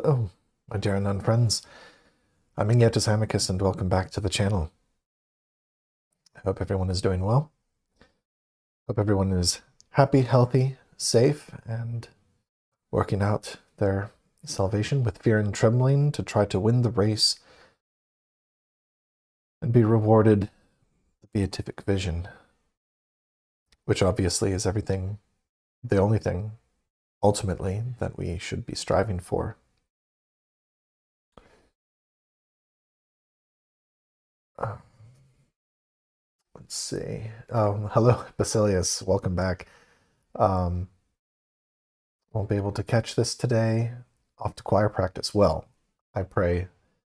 Hello, my dear nun friends. I'm Ignatus Amicus, and welcome back to the channel. I hope everyone is doing well. Hope everyone is happy, healthy, safe, and working out their salvation with fear and trembling to try to win the race and be rewarded the beatific vision, which obviously is everything, the only thing, ultimately, that we should be striving for. Let's see. Hello, Basilius. Welcome back. Won't be able to catch this today. Off to choir practice. Well, I pray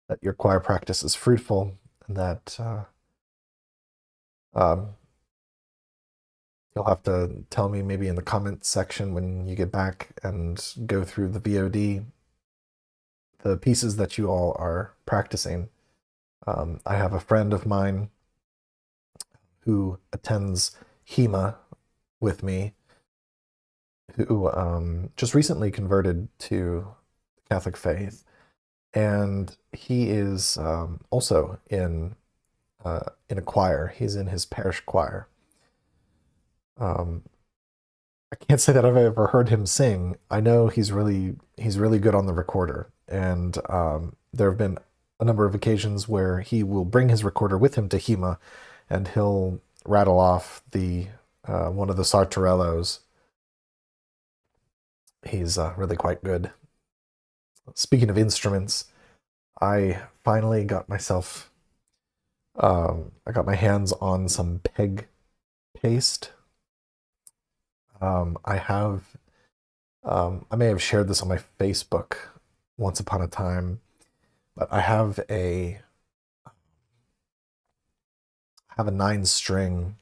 that your choir practice is fruitful and that you'll have to tell me maybe in the comments section when you get back and go through the VOD, the pieces that you all are practicing. I have a friend of mine who attends HEMA with me, who just recently converted to the Catholic faith, and he is also in a choir. He's in his parish choir. I can't say that I've ever heard him sing. I know he's really good on the recorder, and there have been a number of occasions where he will bring his recorder with him to HEMA, and he'll rattle off the one of the sartorellos. He's really quite good. Speaking of instruments, I finally got myself, I got my hands on some peg paste. I may have shared this on my Facebook once upon a time, but I have a 9-string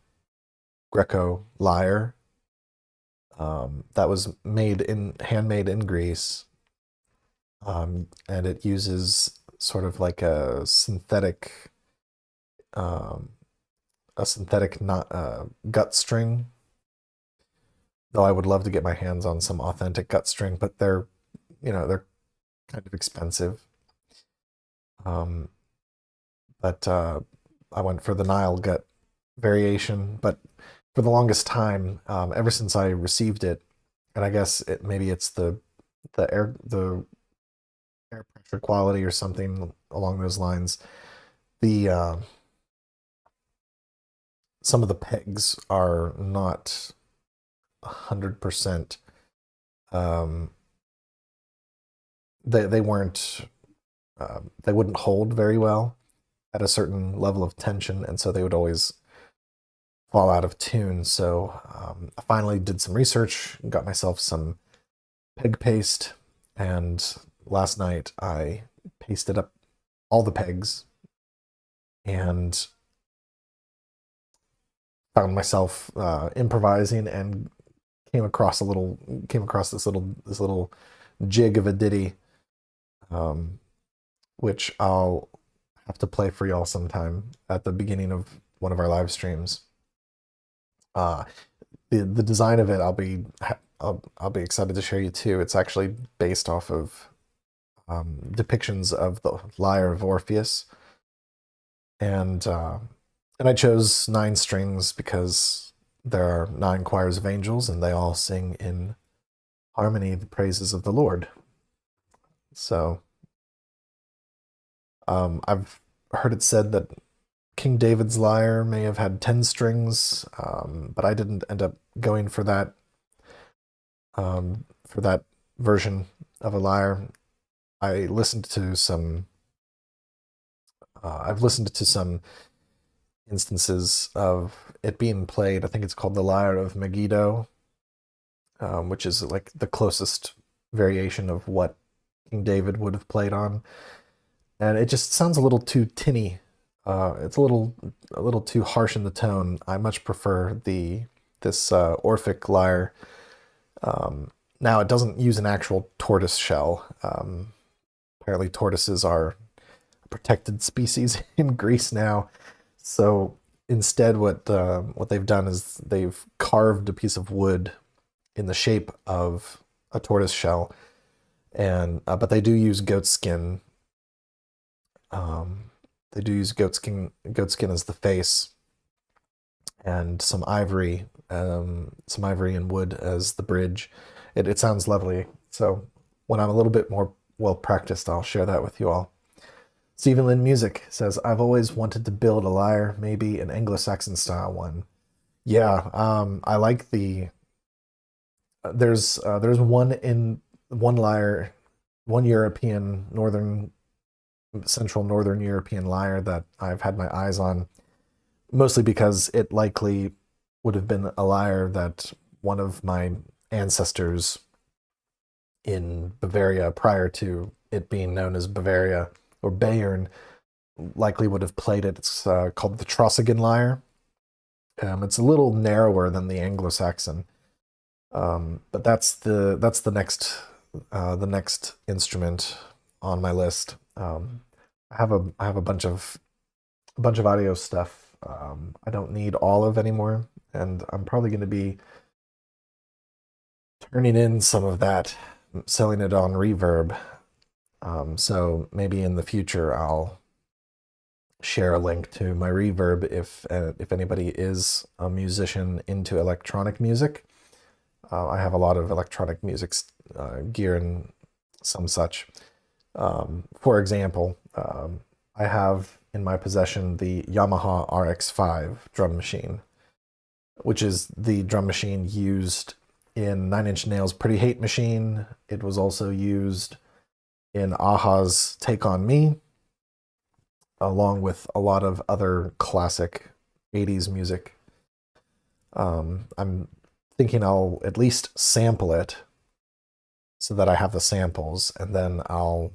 Greco lyre that was handmade in Greece, and it uses sort of like a synthetic gut string. Though I would love to get my hands on some authentic gut string, but they're kind of expensive. But I went for the Nile gut variation, but for the longest time, ever since I received it, and I guess maybe it's the air pressure quality or something along those lines. The some of the pegs are not 100%. They weren't. They wouldn't hold very well at a certain level of tension, and so they would always fall out of tune. So I finally did some research, got myself some peg paste, and last night I pasted up all the pegs and found myself improvising and came across this little jig of a ditty, which I'll have to play for y'all sometime at the beginning of one of our live streams. The design of it, I'll be excited to show you too. It's actually based off of depictions of the lyre of Orpheus, and I chose 9 strings because there are 9 choirs of angels, and they all sing in harmony the praises of the Lord. So I've heard it said that King David's lyre may have had 10 strings, but I didn't end up going for that version of a lyre. I've listened to some instances of it being played. I think it's called the Lyre of Megiddo, which is like the closest variation of what King David would have played on, and it just sounds a little too tinny. It's a little too harsh in the tone. I much prefer this Orphic lyre. Now it doesn't use an actual tortoise shell. Apparently tortoises are a protected species in Greece now. So instead what they've done is they've carved a piece of wood in the shape of a tortoise shell, and but they do use goat skin. They do use goat skin as the face, and some ivory and wood as the bridge. It sounds lovely. So when I'm a little bit more well practiced, I'll share that with you all. Stephen Lynn Music says, I've always wanted to build a lyre, maybe an Anglo-Saxon style one. Yeah, I like the there's one lyre, one European central northern European lyre that I've had my eyes on, mostly because it likely would have been a lyre that one of my ancestors in Bavaria, prior to it being known as Bavaria or Bayern, likely would have played it. It's called the Trossingen lyre. It's a little narrower than the Anglo-Saxon, but that's the next instrument on my list. I have a bunch of audio stuff. I don't need all of anymore, and I'm probably going to be turning in some of that, selling it on Reverb. So maybe in the future I'll share a link to my Reverb if anybody is a musician into electronic music. I have a lot of electronic music gear and some such. For example, I have in my possession the Yamaha RX-5 drum machine, which is the drum machine used in Nine Inch Nails' Pretty Hate Machine. It was also used in a-ha's Take On Me, along with a lot of other classic 80s music. I'm thinking I'll at least sample it so that I have the samples, and then I'll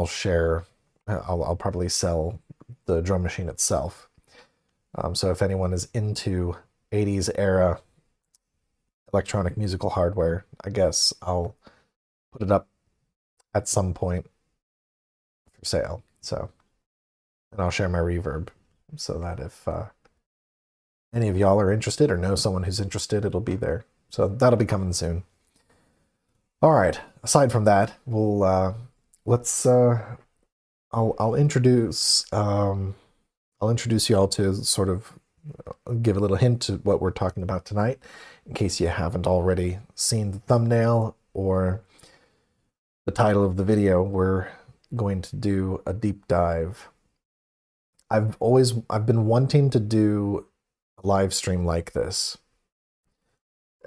share. I'll probably sell the drum machine itself. So if anyone is into 80s era electronic musical hardware, I guess I'll put it up at some point for sale. So, and I'll share my Reverb so that if any of y'all are interested or know someone who's interested, it'll be there. So that'll be coming soon. All right. Aside from that, we'll let's I'll introduce you all to sort of give a little hint to what we're talking about tonight, in case you haven't already seen the thumbnail or the title of the video. We're going to do a deep dive. I've been wanting to do a live stream like this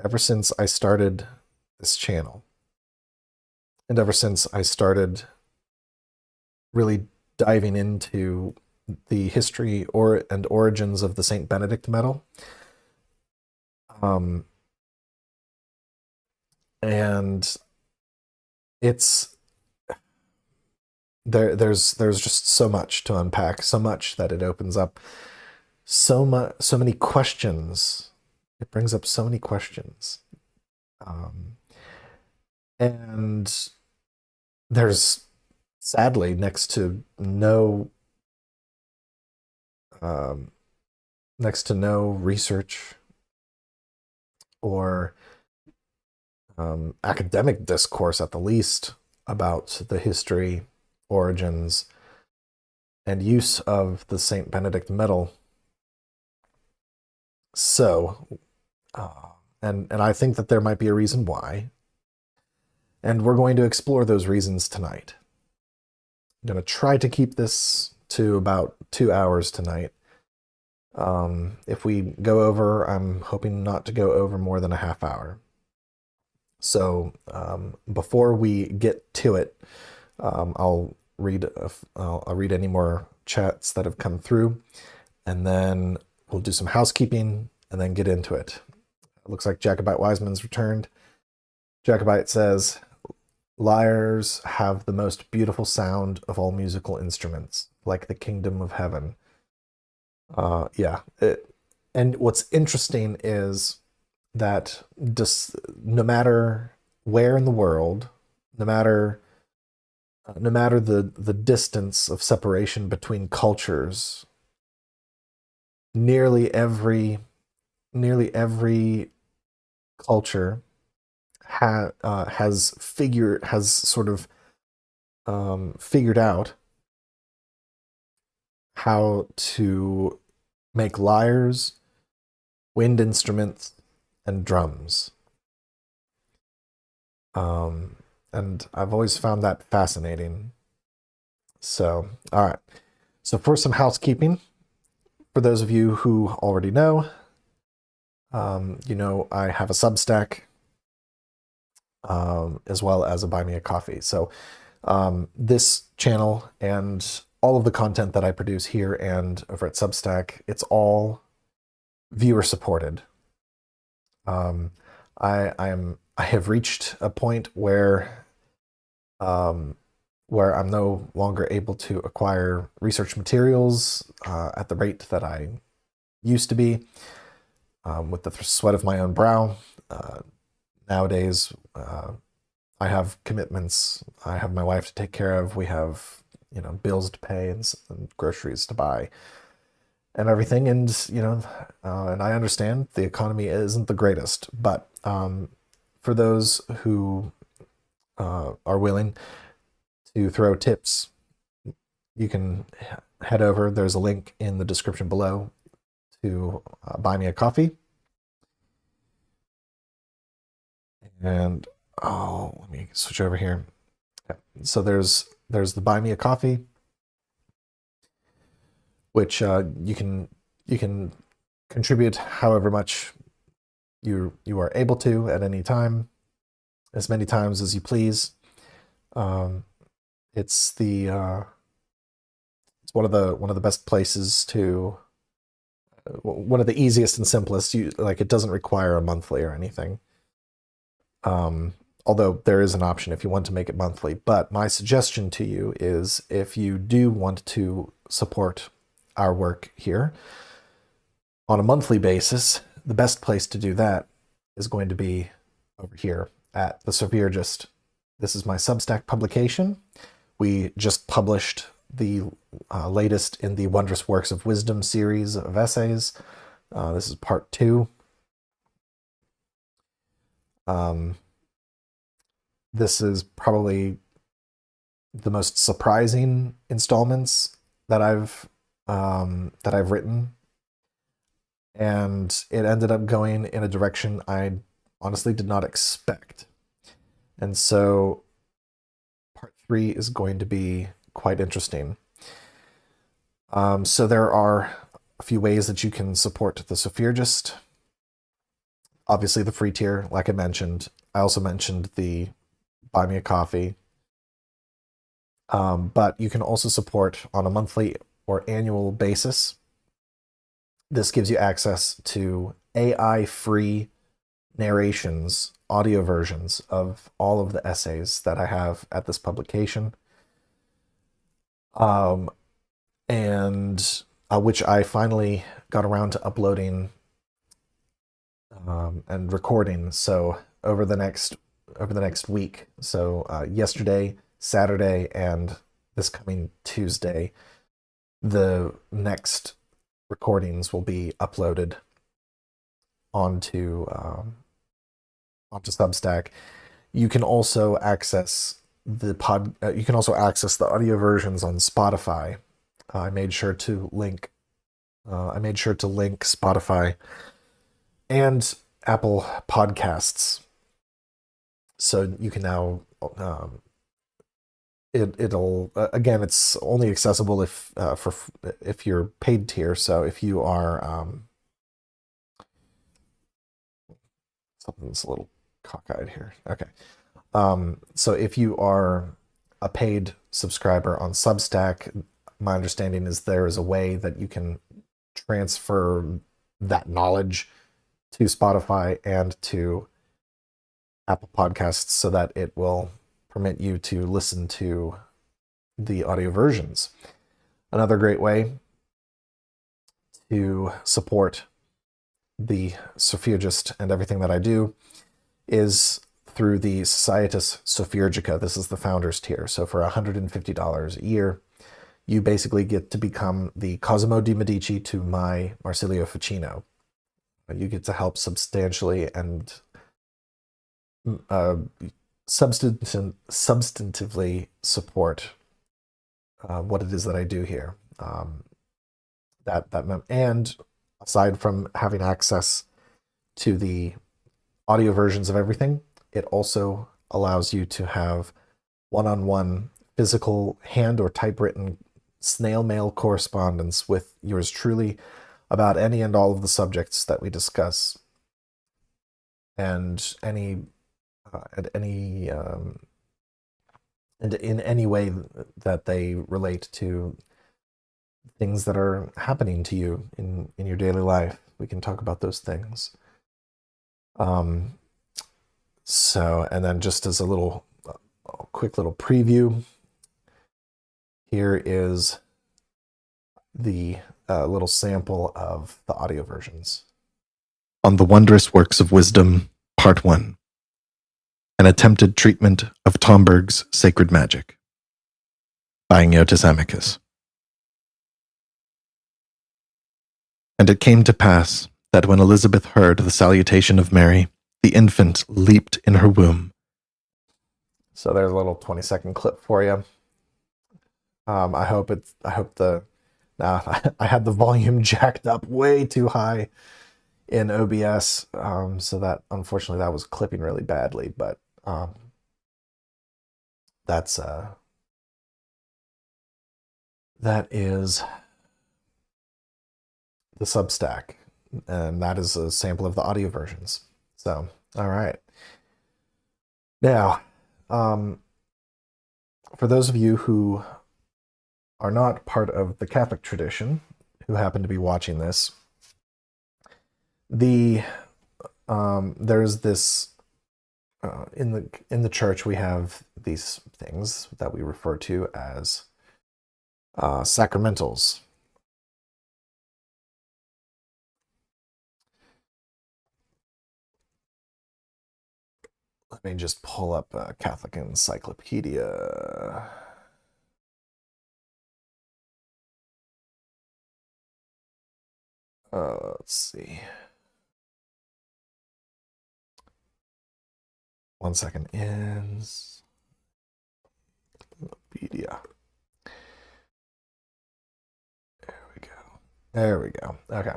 ever since I started this channel, and ever since I started really diving into the history and origins of the St Benedict Medal. And it's there's just so much to unpack, so much that it opens up, so many questions. It brings up so many questions, and there's sadly next to no research or academic discourse, at the least, about the history, origins, and use of the St. Benedict Medal. So, and I think that there might be a reason why, and we're going to explore those reasons tonight. I'm going to try to keep this to about 2 hours tonight. If we go over, I'm hoping not to go over more than a half hour. So before we get to it, I'll read any more chats that have come through, and then we'll do some housekeeping and then get into it. It looks like Jacobite Wiseman's returned. Jacobite says, lyres have the most beautiful sound of all musical instruments, like the kingdom of heaven. Yeah. And what's interesting is that just no matter where in the world, no matter the distance of separation between cultures, nearly every culture has sort of figured out how to make lyres, wind instruments, and drums. And I've always found that fascinating. So, all right. So for some housekeeping, for those of you who already know, I have a Substack, as well as a Buy Me a Coffee. So this channel and all of the content that I produce here and over at Substack, it's all viewer supported. I have reached a point where I'm no longer able to acquire research materials at the rate that I used to be, with the sweat of my own brow. Nowadays, I have commitments. I have my wife to take care of. We have, bills to pay and groceries to buy and everything. And, and I understand the economy isn't the greatest, but for those who are willing to throw tips, you can head over. There's a link in the description below to buy me a coffee. And let me switch over here. Okay. So there's the buy me a coffee, which you can contribute however much you are able to at any time, as many times as you please. It's one of the best places to, one of the easiest and simplest. It doesn't require a monthly or anything. Although there is an option if you want to make it monthly. But my suggestion to you is, if you do want to support our work here on a monthly basis, the best place to do that is going to be over here at the Sophiergist. This is my Substack publication. We just published the latest in the Wondrous Works of Wisdom series of essays. This is part 2. This is probably the most surprising installments that I've written, and it ended up going in a direction I honestly did not expect. And so part 3 is going to be quite interesting. So there are a few ways that you can support the Sophiergist. Obviously the free tier, like I mentioned. I also mentioned the Buy Me a Coffee. But you can also support on a monthly or annual basis. This gives you access to AI-free narrations, audio versions of all of the essays that I have at this publication, and which I finally got around to uploading and recording. So over the next week, so yesterday, Saturday, and this coming Tuesday, the next recordings will be uploaded onto Substack. You can also access the audio versions on Spotify. I made sure to link Spotify and Apple Podcasts, so you can now it'll again, it's only accessible if you're paid tier. So if you are something's a little cockeyed here. Okay. So if you are a paid subscriber on Substack, my understanding is there is a way that you can transfer that knowledge to Spotify and to Apple Podcasts so that it will permit you to listen to the audio versions. Another great way to support the Sophiergist and everything that I do is through the Societas Sophiergica. This is the founders tier. So for $150 a year, you basically get to become the Cosimo di Medici to my Marsilio Ficino. You get to help substantially and substantively support what it is that I do here. And aside from having access to the audio versions of everything, it also allows you to have one-on-one physical hand or typewritten snail mail correspondence with yours truly about any and all of the subjects that we discuss, and and in any way that they relate to things that are happening to you in your daily life. We can talk about those things. So, and then just as a quick little preview, here is the little sample of the audio versions. On the Wondrous Works of Wisdom, Part 1. An Attempted Treatment of Tomberg's Sacred Magic. By Ignotus Amicus. And it came to pass that when Elizabeth heard the salutation of Mary, the infant leaped in her womb. So there's a little 20-second clip for you. I hope I had the volume jacked up way too high in OBS, so that unfortunately that was clipping really badly, but that is the Substack, and that is a sample of the audio versions. So, all right. Now, for those of you who are not part of the Catholic tradition, who happen to be watching this, there's this in the church we have these things that we refer to as sacramentals. Let me just pull up a Catholic Encyclopedia. Let's see. 1 second. Encyclopedia. There we go. Okay.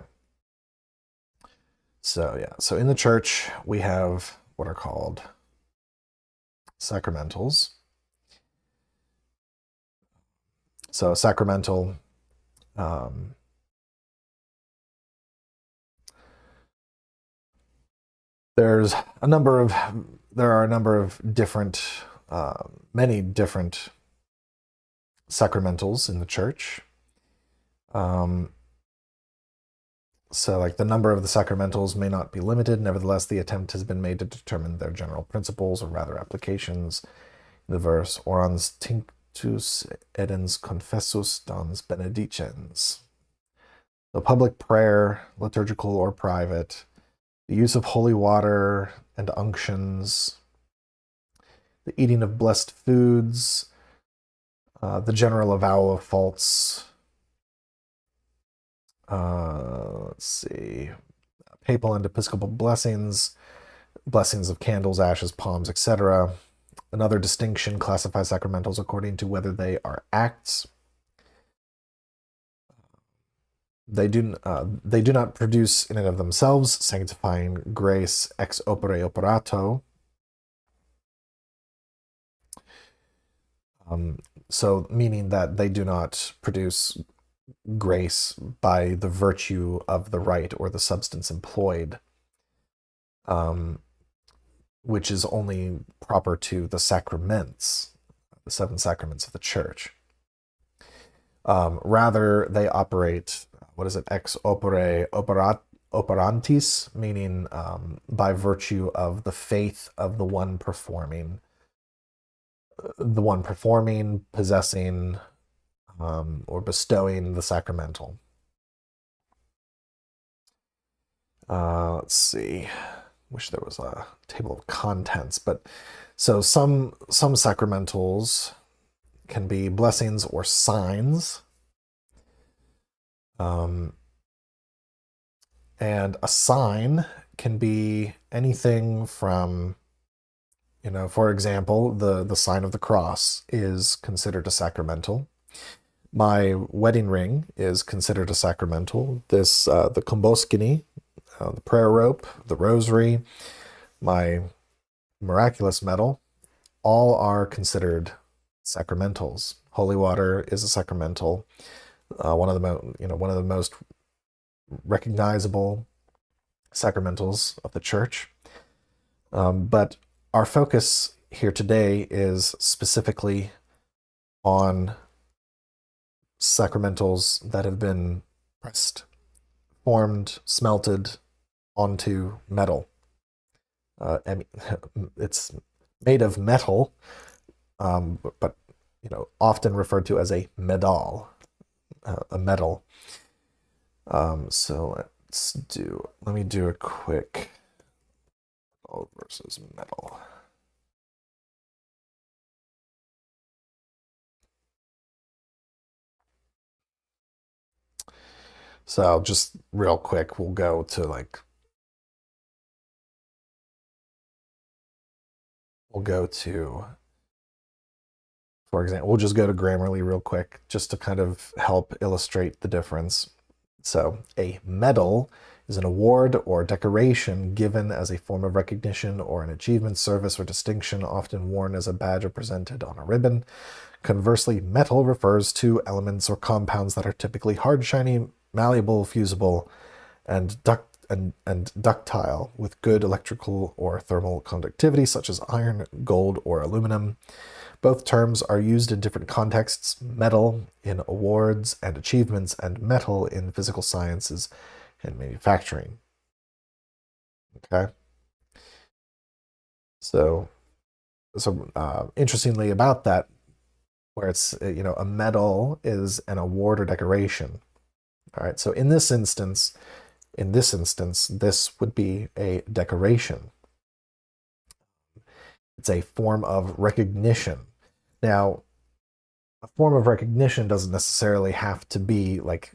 So yeah, so in the church we have what are called sacramentals. So sacramental, there are a number of different, many different sacramentals in the church. So like the number of the sacramentals may not be limited. Nevertheless, the attempt has been made to determine their general principles, or rather applications, in the verse orans tinctus edens confessus dans benedicens. The public prayer, liturgical or private, the use of holy water and unctions, the eating of blessed foods, the general avowal of faults. Let's see, papal and episcopal blessings, blessings of candles, ashes, palms, etc. Another distinction classifies sacramentals according to whether they are acts. They do not produce in and of themselves sanctifying grace ex opere operato. So meaning that they do not produce grace by the virtue of the rite or the substance employed, which is only proper to the sacraments, the 7 sacraments of the church. Rather, they operate, ex opere operantis, meaning by virtue of the faith of the one performing, possessing, or bestowing the sacramental. Let's see. Wish there was a table of contents, but so some sacramentals can be blessings or signs. And a sign can be anything from You know, for example, the sign of the cross is considered a sacramental. My wedding ring is considered a sacramental. The komboskini, the prayer rope, the rosary, my miraculous medal, all are considered sacramentals. Holy water is a sacramental. One of the most recognizable sacramentals of the church. But our focus here today is specifically on sacramentals that have been pressed, formed, smelted onto metal. It's made of metal, but often referred to as a medal, a medal. So let me do a quick gold versus metal. So I'll just real quick, we'll go to for example, we'll just go to Grammarly real quick just to kind of help illustrate the difference. So a medal is an award or decoration given as a form of recognition or an achievement, service, or distinction, often worn as a badge or presented on a ribbon. Conversely, metal refers to elements or compounds that are typically hard, shiny, malleable, fusible, and ductile with good electrical or thermal conductivity, such as iron, gold, or aluminum. Both terms are used in different contexts: metal in awards and achievements, and metal in physical sciences and manufacturing. Okay. So interestingly about that, where it's, a medal is an award or decoration. All right. So in this instance, this would be a decoration. It's a form of recognition. Now, a form of recognition doesn't necessarily have to be like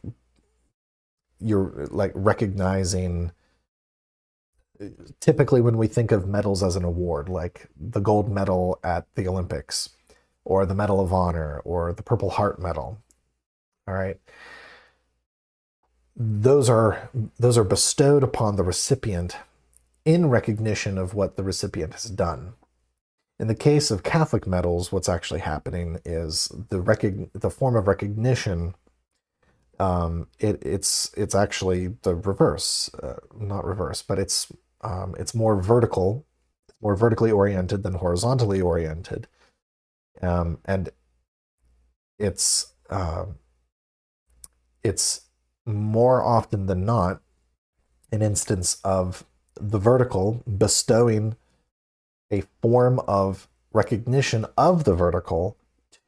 you're like recognizing. Typically, when we think of medals as an award, like the gold medal at the Olympics, or the Medal of Honor, or the Purple Heart Medal, all right, those are bestowed upon the recipient in recognition of what the recipient has done. In the case of Catholic medals, what's actually happening is the form of recognition. It's actually the reverse, not reverse, but it's more vertical, more vertically oriented than horizontally oriented, and it's more often than not an instance of the vertical bestowing a form of recognition of the vertical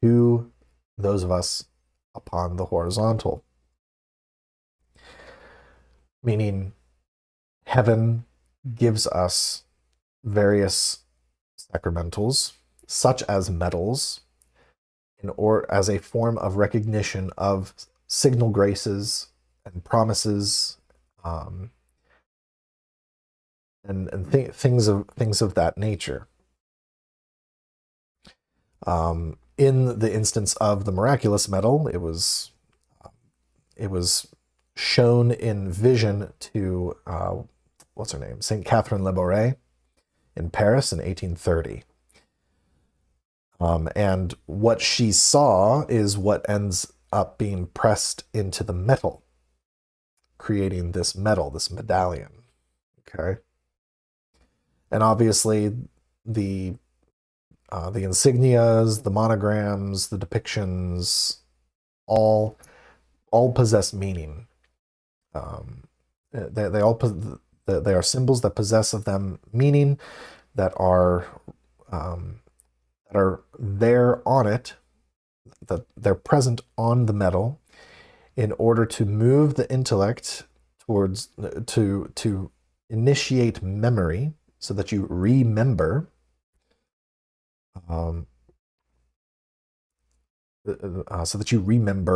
to those of us upon the horizontal. Meaning, heaven gives us various sacramentals, such as medals, as a form of recognition of signal graces and promises, and things of that nature. In the instance of the miraculous medal, it was shown in vision to what's her name, St Catherine Labouré in Paris in 1830. And what she saw is what ends up being pressed into the metal, creating this medal, this medallion. Okay. And obviously the insignias, the monograms, the depictions, all possess meaning. They are symbols that possess of them meaning, that are there on it, that they're present on the medal in order to move the intellect towards to initiate memory, so that you remember,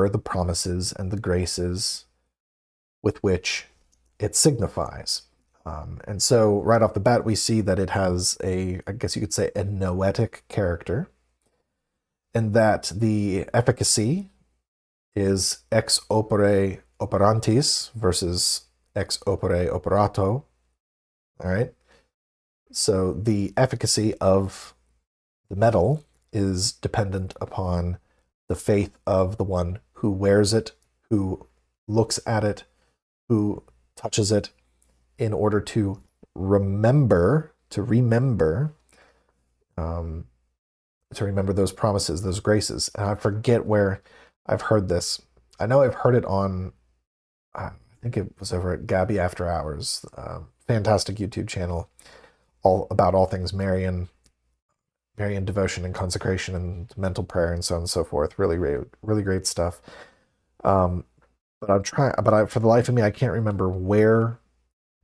the promises and the graces with which it signifies. And so right off the bat, we see that it has a, I guess you could say, a noetic character, and that the efficacy is ex opere operantis versus ex opere operato. All right. So the efficacy of the medal is dependent upon the faith of the one who wears it, who looks at it, who touches it, in order to remember, um, to remember those promises, those graces. And I forget where I've heard this. I know I've heard it on, I think it was over at Gabby After Hours, fantastic YouTube channel, all about all things Marian devotion and consecration and mental prayer and so on and so forth. Really great stuff. But I'm trying, for the life of me, I can't remember where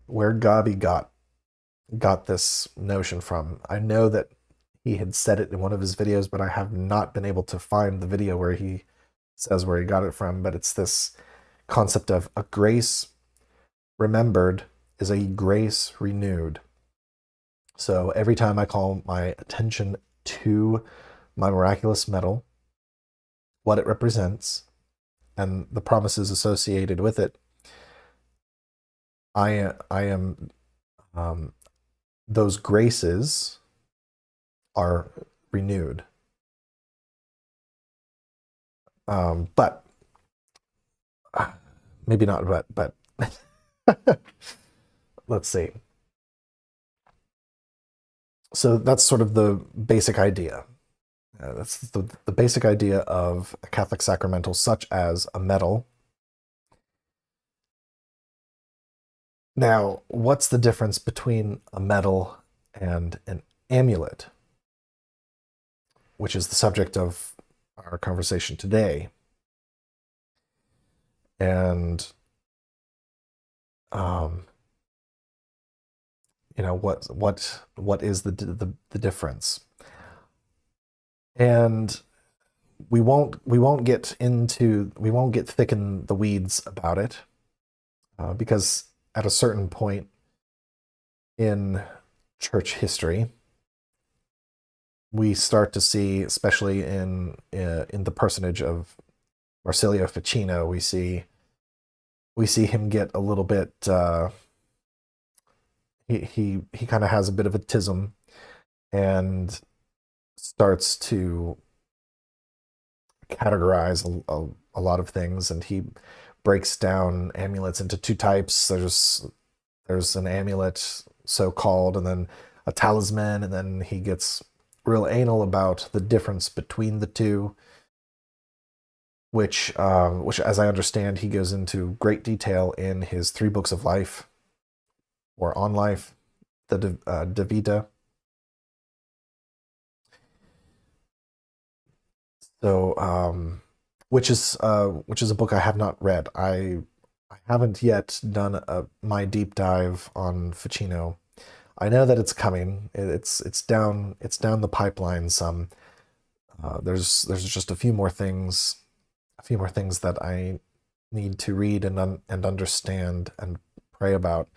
Gabi got this notion from. I know that he had said it in one of his videos, but I have not been able to find the video where he says where he got it from. But it's this concept of a grace remembered is a grace renewed. So every time I call my attention to my miraculous medal, what it represents, and the promises associated with it, I am those graces are renewed. But maybe not, but let's see. So that's sort of the basic idea. That's the basic idea of a Catholic sacramental, such as a medal. Now, what's the difference between a medal and an amulet, which is the subject of our conversation today? And you know, what is the difference? And we won't get thick in the weeds about it, because at a certain point in church history, we start to see, especially in the personage of Marsilio Ficino, we see him get a little bit. He kind of has a bit of a tism and starts to categorize a lot of things, and he breaks down amulets into two types. There's an amulet, so-called, and then a talisman, and then he gets real anal about the difference between the two, which as I understand, he goes into great detail in his 3 books of life, or on life, the De Vita. So, which is a book I have not read. I haven't yet done my deep dive on Ficino. I know that it's coming. It's down the pipeline some. There's just a few more things that I need to read and understand and pray about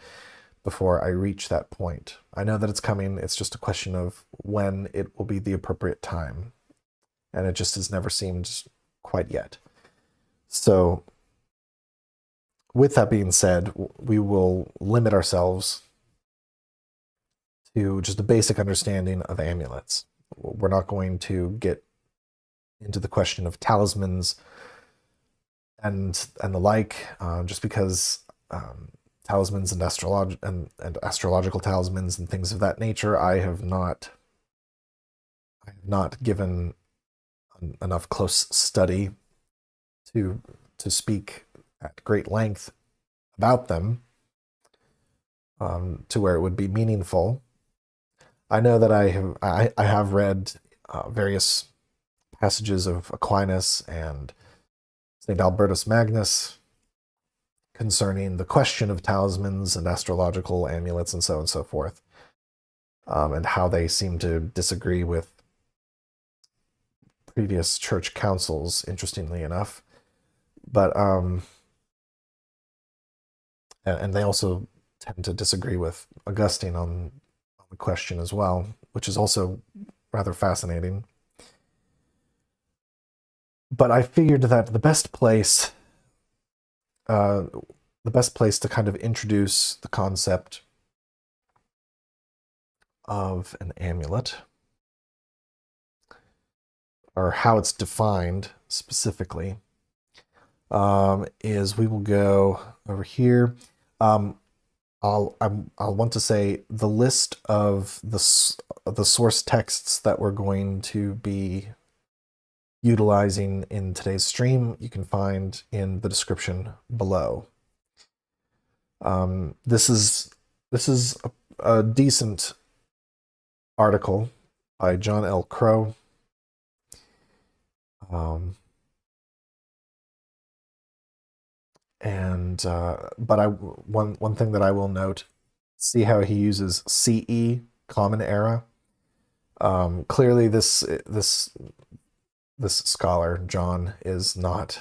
before I reach that point. I know that it's coming. It's just a question of when it will be the appropriate time. And it just has never seemed quite yet. So with that being said, we will limit ourselves to just a basic understanding of amulets. We're not going to get into the question of talismans and the like, just because talismans and astrological talismans and things of that nature, I have not given enough close study to speak at great length about them, to where it would be meaningful. I know that I have read various passages of Aquinas and St. Albertus Magnus concerning the question of talismans and astrological amulets and so on and so forth, and how they seem to disagree with previous church councils, interestingly enough. But and they also tend to disagree with Augustine on the question as well, which is also rather fascinating. But I figured that the best place to kind of introduce the concept of an amulet, or how it's defined specifically, is we will go over here. I'll want to say the list of the source texts that we're going to be utilizing in today's stream, you can find in the description below. This is a decent article by John L. Crow. But one thing that I will note, see how he uses CE, Common Era. Clearly this scholar, John, is not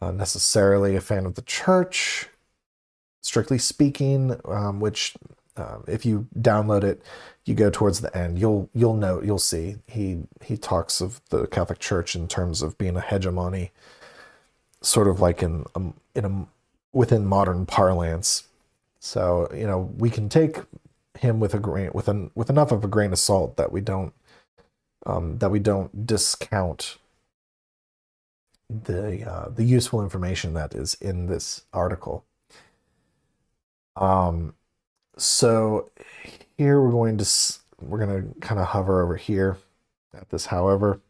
necessarily a fan of the church, strictly speaking, which if you download it, you go towards the end, you'll see he talks of the Catholic Church in terms of being a hegemony, sort of like within modern parlance. So, you know, we can take him with enough of a grain of salt that we don't discount the useful information that is in this article. So here we're going to kind of hover over here at this, however.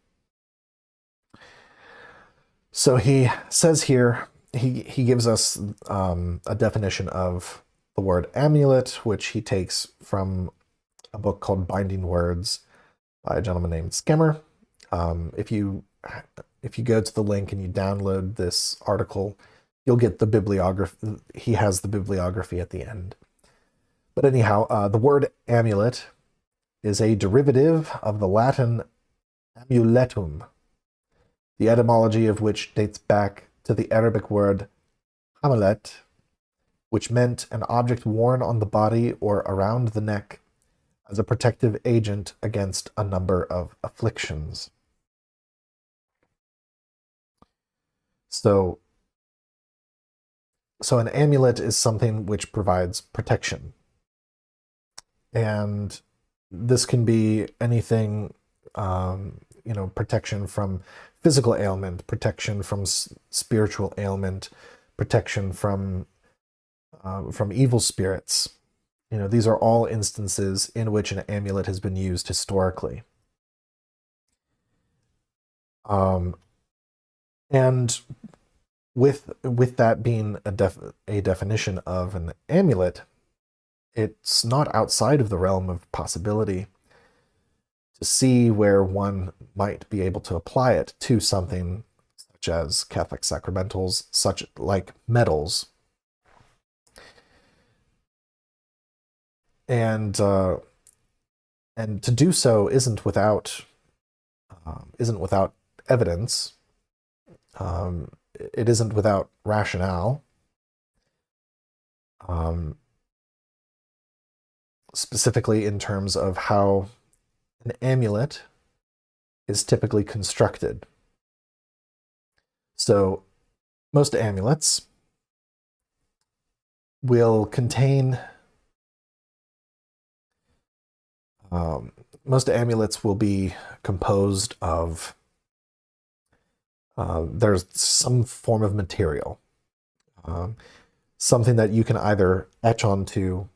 So he says here, he gives us a definition of the word amulet, which he takes from a book called Binding Words by a gentleman named Skimmer. If you go to the link and you download this article, you'll get the bibliography. He has the bibliography at the end. But anyhow, the word amulet is a derivative of the Latin amuletum, the etymology of which dates back to the Arabic word amulet, which meant an object worn on the body or around the neck as a protective agent against a number of afflictions. So an amulet is something which provides protection. And this can be anything, protection from physical ailment, protection from spiritual ailment, protection from evil spirits. You know, these are all instances in which an amulet has been used historically. And with that being a definition of an amulet, it's not outside of the realm of possibility to see where one might be able to apply it to something such as Catholic sacramentals, such like medals. And to do so isn't without evidence. It isn't without rationale. Specifically in terms of how an amulet is typically constructed. So most amulets will contain be composed of there's some form of material, something that you can either etch onto,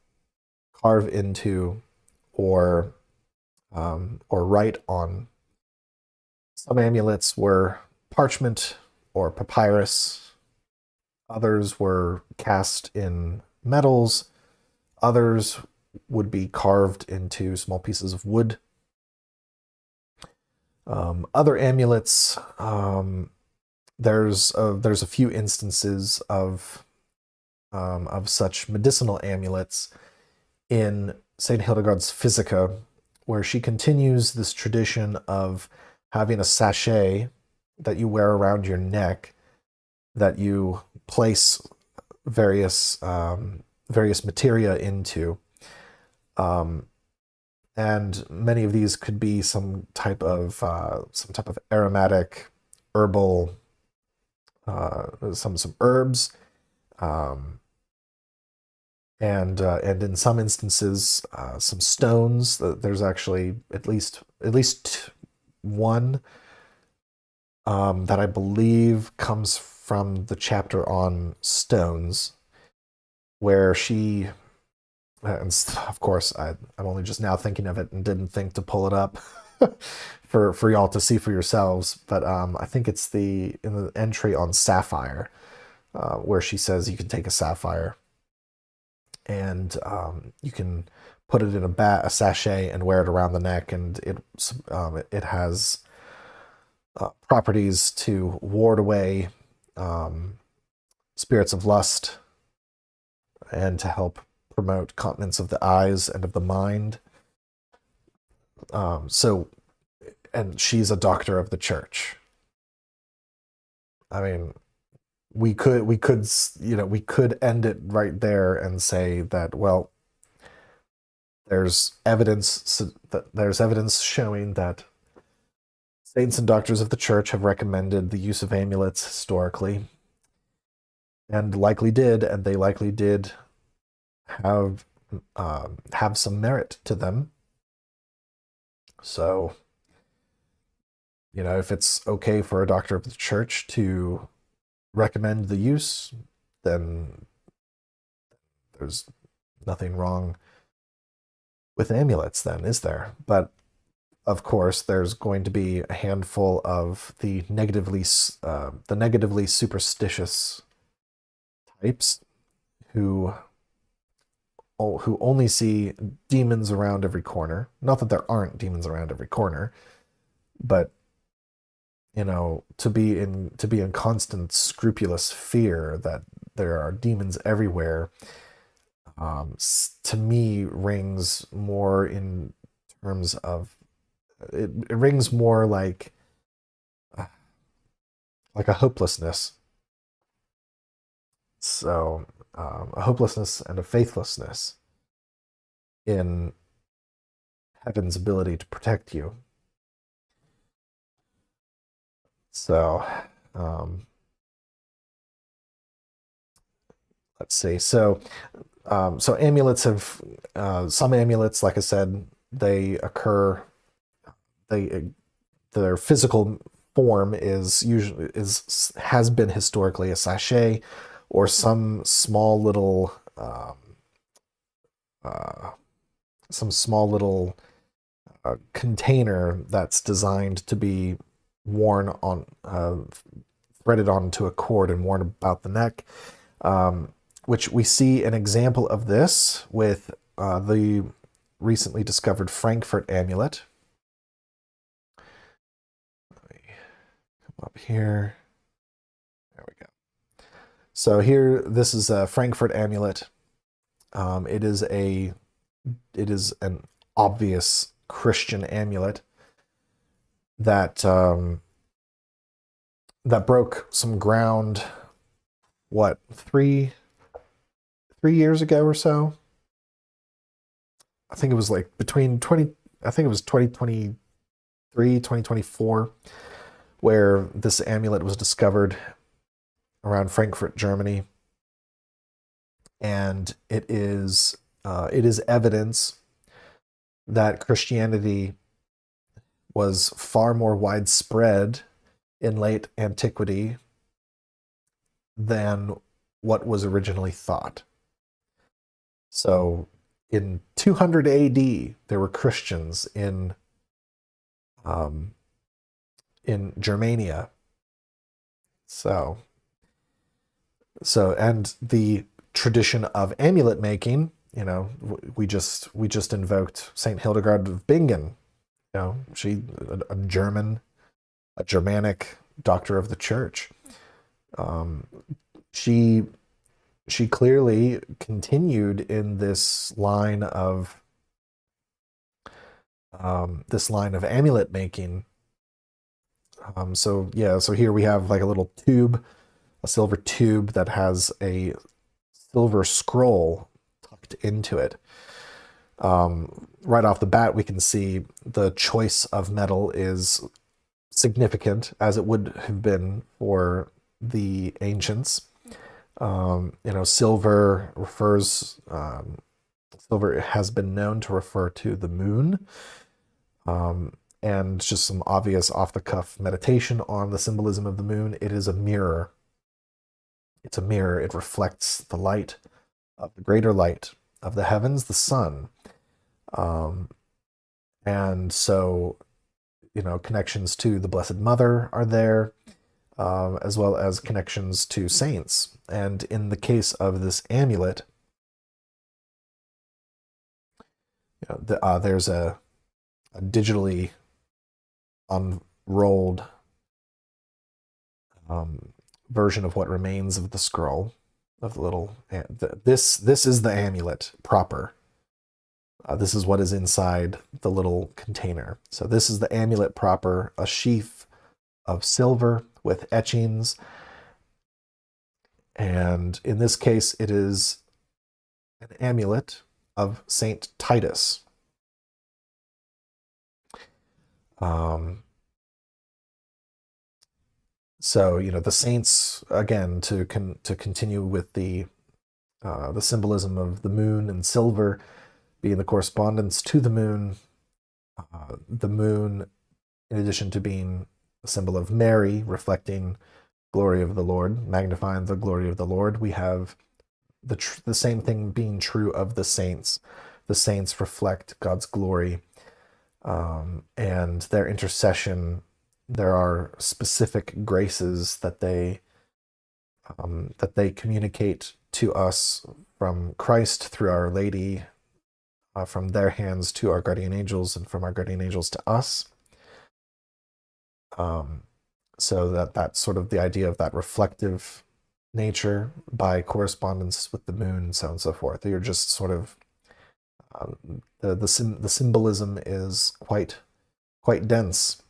carve into, or write on. Some amulets were parchment or papyrus. Others were cast in metals. Others would be carved into small pieces of wood. Other amulets, there's a few instances of such medicinal amulets in St. Hildegard's Physica, where she continues this tradition of having a sachet that you wear around your neck, that you place various various materia into. And many of these could be some type of aromatic, herbal, some herbs, um, and in some instances, some stones. There's actually at least one that I believe comes from the chapter on stones, where she, and of course I'm only just now thinking of it and didn't think to pull it up for y'all to see for yourselves. But I think it's in the entry on sapphire, where she says you can take a sapphire and you can put it in a sachet and wear it around the neck, and it has properties to ward away spirits of lust and to help promote continence of the eyes and of the mind. And she's a doctor of the church. I mean, we could end it right there and say that, well, there's evidence showing that saints and doctors of the church have recommended the use of amulets historically, and likely did have some merit to them. So, if it's okay for a doctor of the church to recommend the use, then there's nothing wrong with amulets then, is there? But of course, there's going to be a handful of the negatively superstitious types who only see demons around every corner. Not that there aren't demons around every corner, but to be in constant scrupulous fear that there are demons everywhere, to me rings more in terms of it rings more like a hopelessness. So a hopelessness and a faithlessness in heaven's ability to protect you. So let's see. So amulets have some amulets, like I said, they occur. Their physical form has been historically a sachet or some small little container that's designed to be worn on, threaded onto a cord and worn about the neck, which we see an example of this with the recently discovered Frankfurt amulet. Let me come up here. There we go. So here, this is a Frankfurt amulet. It is an obvious Christian amulet that broke some ground. What, 3 years ago or so? I think it was like between 2023, 2024, where this amulet was discovered around Frankfurt, Germany. And it is evidence that Christianity was far more widespread in late antiquity than what was originally thought. So in 200 AD, there were Christians in Germania. So and the tradition of amulet making, we just invoked Saint Hildegard of Bingen. She a Germanic doctor of the church. She clearly continued in this line of amulet making. So here we have like a little tube, a silver tube that has a silver scroll packed into it. Right off the bat, we can see the choice of metal is significant, as it would have been for the ancients. Silver refers, silver has been known to refer to the moon. And just some obvious off-the-cuff meditation on the symbolism of the moon. It is a mirror. It's a mirror. It reflects the light of the greater light of the heavens, the sun. And so, connections to the Blessed Mother are there, as well as connections to saints. And in the case of this amulet, there's a digitally unrolled version of what remains of the scroll, of the little. This is the amulet proper. This is what is inside the little container. So this is the amulet proper, a sheath of silver with etchings. And in this case, it is an amulet of St. Titus. So, the saints, again, to continue with the symbolism of the moon and silver being the correspondence to the moon, in addition to being a symbol of Mary, reflecting glory of the Lord, magnifying the glory of the Lord, we have the same thing being true of the saints. The saints reflect God's glory, and their intercession. There are specific graces that they communicate to us from Christ through Our Lady, from their hands to our guardian angels, and from our guardian angels to us. So that's sort of the idea of that reflective nature by correspondence with the moon, and so on and so forth. You're just sort of the symbolism is quite dense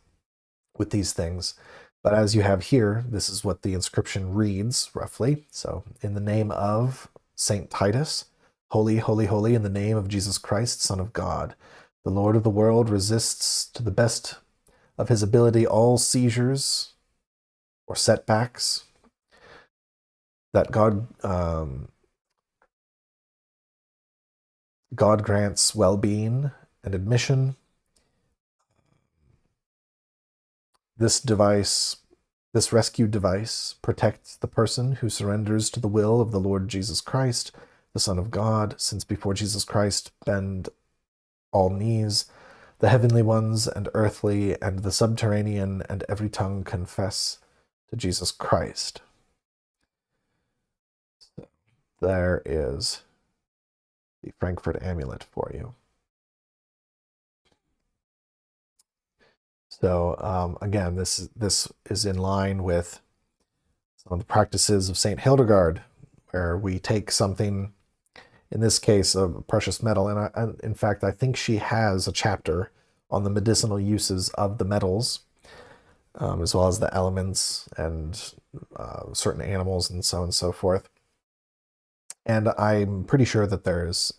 with these things. But as you have here, this is what the inscription reads roughly. So, in the name of St. Titus, holy, holy, holy, in the name of Jesus Christ, Son of God, the Lord of the world resists to the best of his ability all seizures or setbacks that God grants well-being and admission. This rescue device protects the person who surrenders to the will of the Lord Jesus Christ, the Son of God, since before Jesus Christ bend all knees, the heavenly ones and earthly and the subterranean, and every tongue confess to Jesus Christ. So there is the Frankfurt amulet for you. So again, this is in line with some of the practices of Saint Hildegard, where we take something, in this case, a precious metal, and in fact, I think she has a chapter on the medicinal uses of the metals, as well as the elements and certain animals and so on and so forth. And I'm pretty sure that there's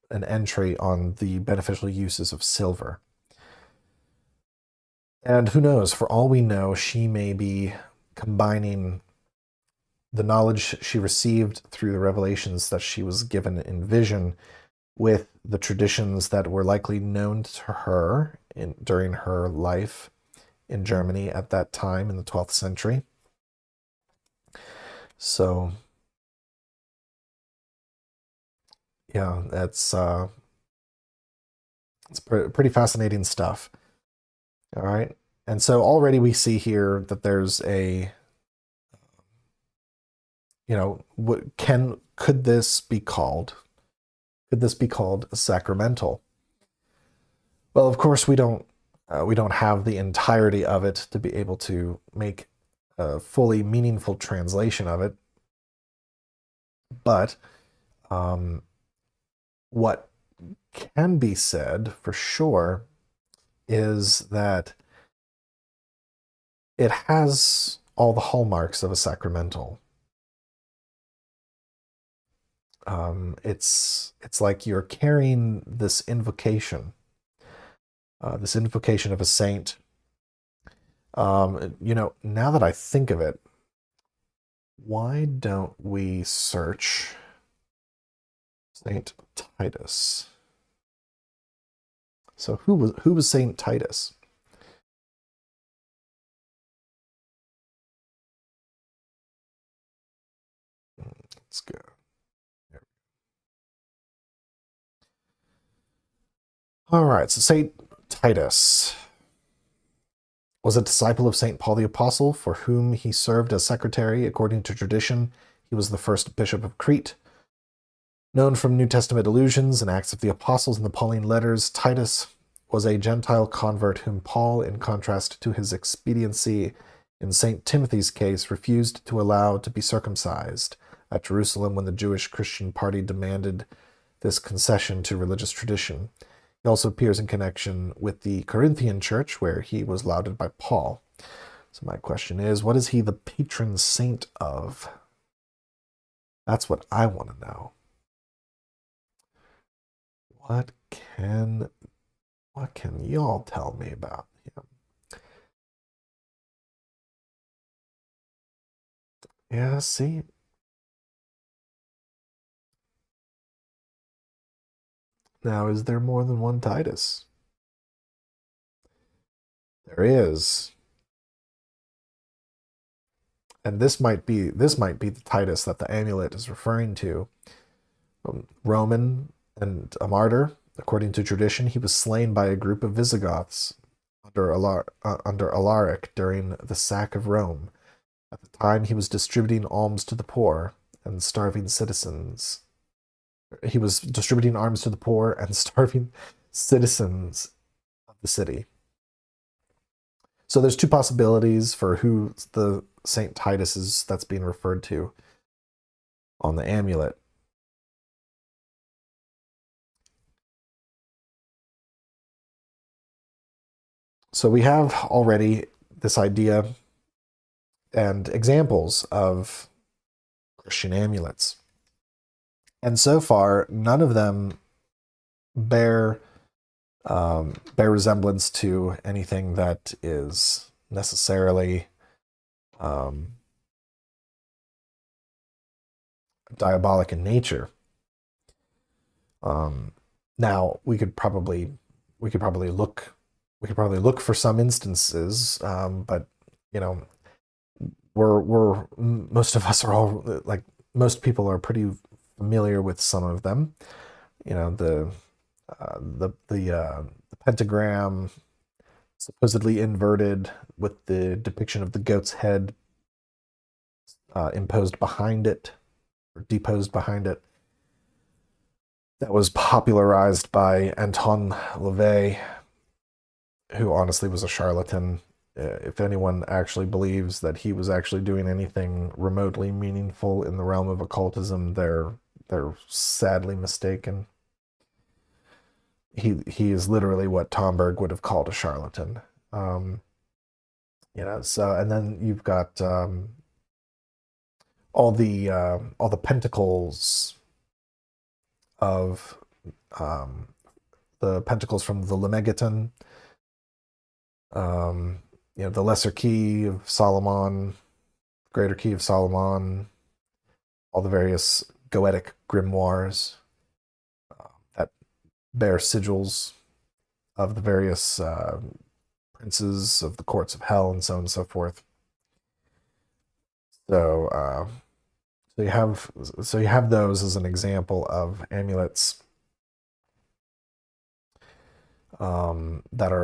an entry on the beneficial uses of silver. And who knows, for all we know, she may be combining the knowledge she received through the revelations that she was given in vision with the traditions that were likely known to her during her life in Germany at that time in the 12th century. So, yeah, it's pretty fascinating stuff. All right. And so already we see here that there's a, could this be called sacramental? Well, of course we don't have the entirety of it to be able to make a fully meaningful translation of it. But what can be said for sure is that it has all the hallmarks of a sacramental. It's like you're carrying this invocation of a saint. Now that I think of it, why don't we search Saint Titus? So who was Saint Titus? Let's go. All right, so Saint Titus was a disciple of St. Paul the Apostle, for whom he served as secretary. According to tradition, he was the first bishop of Crete. Known from New Testament allusions and Acts of the Apostles and the Pauline letters, Titus was a Gentile convert whom Paul, in contrast to his expediency in St. Timothy's case, refused to allow to be circumcised at Jerusalem when the Jewish Christian party demanded this concession to religious tradition. He also appears in connection with the Corinthian church, where he was lauded by Paul. So my question is, what is he the patron saint of? That's what I want to know. What can y'all tell me about him? Yeah, see? Now, is there more than one Titus? There is. And this might be the Titus that the amulet is referring to. Roman and a martyr. According to tradition, he was slain by a group of Visigoths under Alaric during the sack of Rome. At the time, he was distributing alms to the poor and starving citizens. He was distributing alms to the poor and starving citizens of the city. So there's two possibilities for who the Saint Titus is that's being referred to on the amulet. So we have already this idea and examples of Christian amulets. And so far, none of them bear resemblance to anything that is necessarily diabolic in nature. Now we could probably look for some instances, but we're most of us are all, like, most people are pretty familiar with some of them. The pentagram, supposedly inverted, with the depiction of the goat's head imposed behind it, or deposed behind it. That was popularized by Anton LaVey, who honestly was a charlatan. If anyone actually believes that he was actually doing anything remotely meaningful in the realm of occultism, they're sadly mistaken. He is literally what Tomberg would have called a charlatan. So, and then you've got all the pentacles of the pentacles from the Lemegeton, the Lesser Key of Solomon, Greater Key of Solomon, all the various Goetic grimoires that bear sigils of the various princes of the courts of hell, and so on and so forth. So you have those as an example of amulets that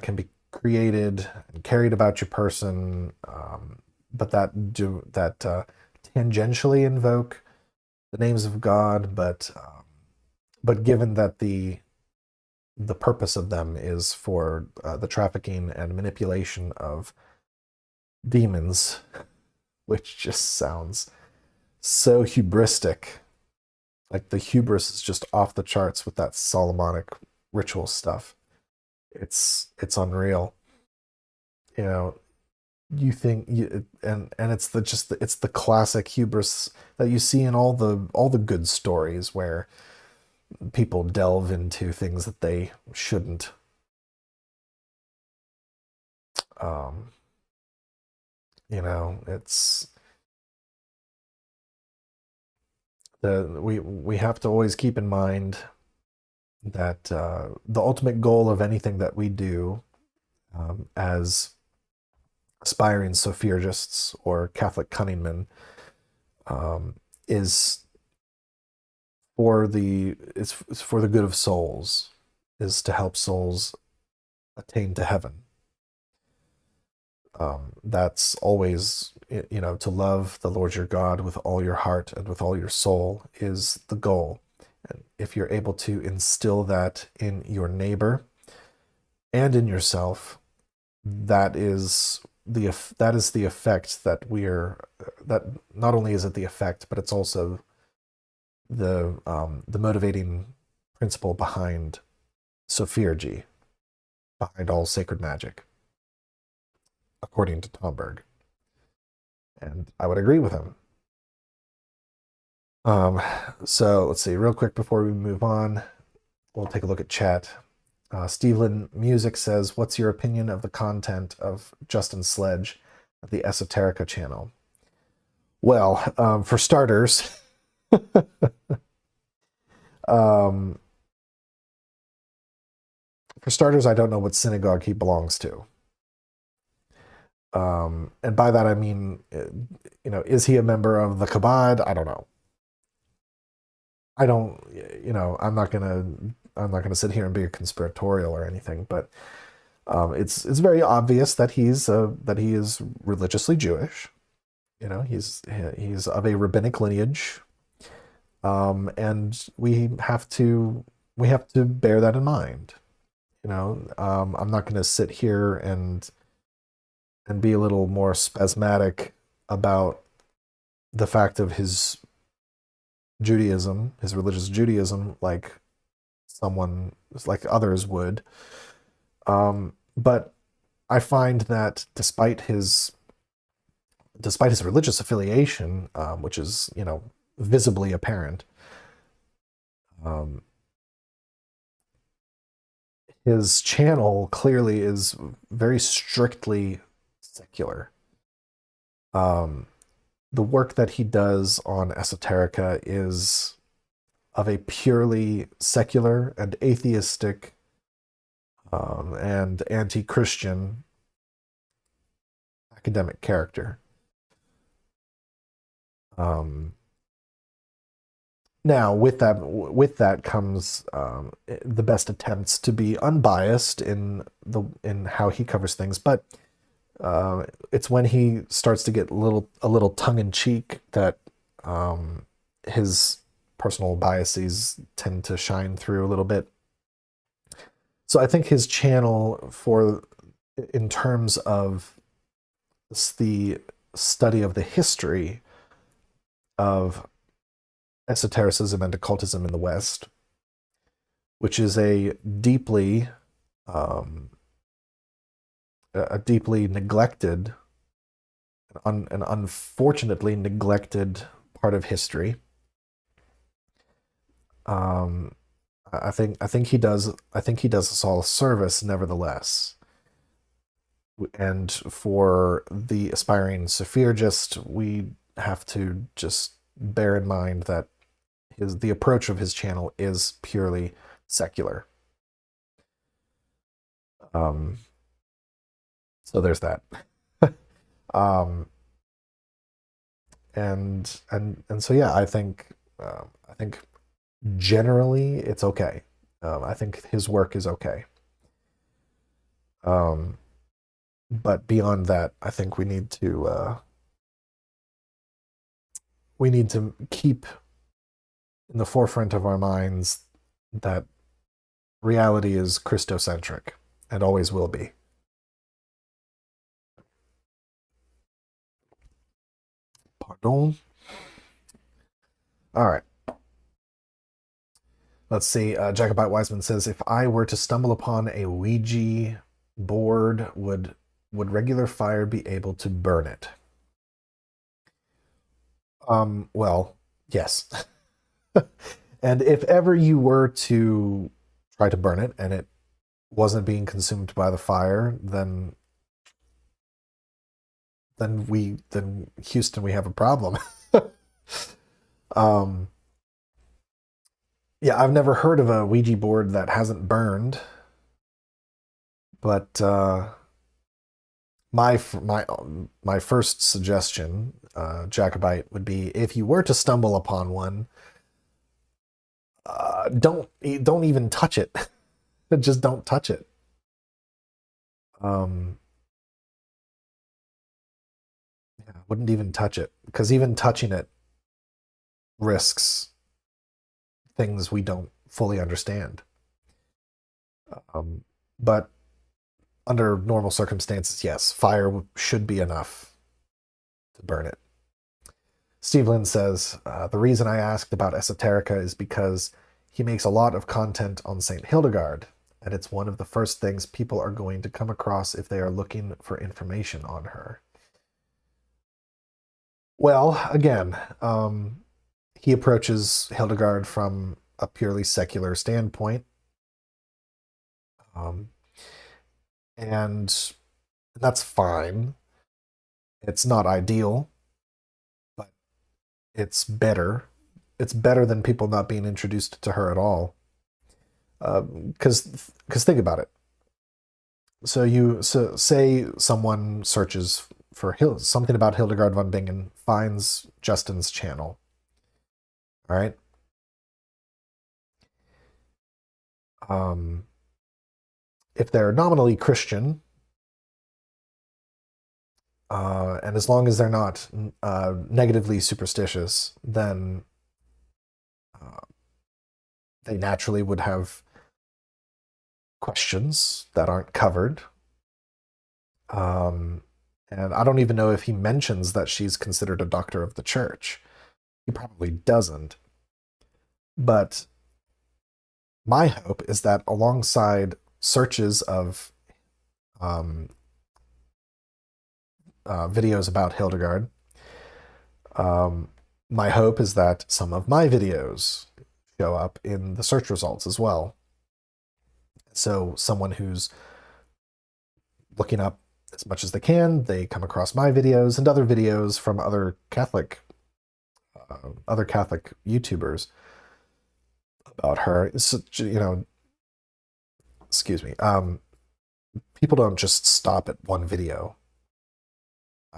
can be created and carried about your person, but that tangentially invoke the names of God, but given that the purpose of them is for the trafficking and manipulation of demons, which just sounds so hubristic. Like, the hubris is just off the charts with that Solomonic ritual stuff. It's unreal. you think you, and it's it's the classic hubris that you see in all the good stories where people delve into things that they shouldn't. Um, it's we have to always keep in mind that the ultimate goal of anything that we do as aspiring Sophurgists or Catholic cunningmen is is for the good of souls, is to help souls attain to heaven. That's always, to love the Lord your God with all your heart and with all your soul is the goal. And if you're able to instill that in your neighbor and in yourself, that is the effect that not only is it the effect, but it's also the motivating principle behind Sophurgy, behind all sacred magic, according to Tomberg. And I would agree with him. So let's see, real quick before we move on, we'll take a look at chat. Steven Music says, what's your opinion of the content of Justin Sledge at the Esoterica channel? Well, for starters, I don't know what synagogue he belongs to. And by that I mean, is he a member of the Chabad? I don't know. I'm not gonna sit here and be a conspiratorial or anything, but it's very obvious that he is religiously Jewish. He's of a rabbinic lineage, and we have to bear that in mind. I'm not going to sit here and be a little more spasmodic about the fact of his Judaism, his religious Judaism, like others would. But I find that despite his religious affiliation, which is, visibly apparent, his channel clearly is very strictly secular. The work that he does on Esoterica is of a purely secular and atheistic and anti-Christian academic character. Now, with that comes the best attempts to be unbiased in how he covers things, but it's when he starts to get a little tongue-in-cheek that his personal biases tend to shine through a little bit. So I think his channel, in terms of the study of the history of esotericism and occultism in the West, which is a deeply neglected and unfortunately neglected part of history. I think he does us all a service, nevertheless. And for the aspiring Sophurgist, we have to just bear in mind that the approach of his channel is purely secular. So there's that. And so yeah, I think generally it's okay. I think his work is okay. But beyond that, I think we need to keep in the forefront of our minds that reality is Christocentric and always will be. Pardon? All right. Let's see. Jacobite Wiseman says, if I were to stumble upon a Ouija board, would would regular fire be able to burn it? Well, yes. And if ever you were to try to burn it and it wasn't being consumed by the fire, then Houston, we have a problem. um, yeah, I've never heard of a Ouija board that hasn't burned, but my first suggestion, Jacobite, would be if you were to stumble upon one, don't even touch it. Just don't touch it. Um, yeah, wouldn't even touch it because even touching it risks things we don't fully understand. But under normal circumstances, yes, fire should be enough to burn it. Steve Lynn says, the reason I asked about Esoterica is because he makes a lot of content on St. Hildegard, and it's one of the first things people are going to come across if they are looking for information on her. Well, again, he approaches Hildegard from a purely secular standpoint. And that's fine. It's not ideal, but it's better. It's better than people not being introduced to her at all. Because think about it. So say someone searches for something about Hildegard von Bingen, finds Justin's channel. All right. If they're nominally Christian, and as long as they're not negatively superstitious, then they naturally would have questions that aren't covered. And I don't even know if he mentions that she's considered a doctor of the church. He probably doesn't. But my hope is that alongside searches of videos about Hildegard, my hope is that some of my videos show up in the search results as well. So someone who's looking up as much as they can, they come across my videos and other videos from other Catholic YouTubers about her. So, excuse me. People don't just stop at one video.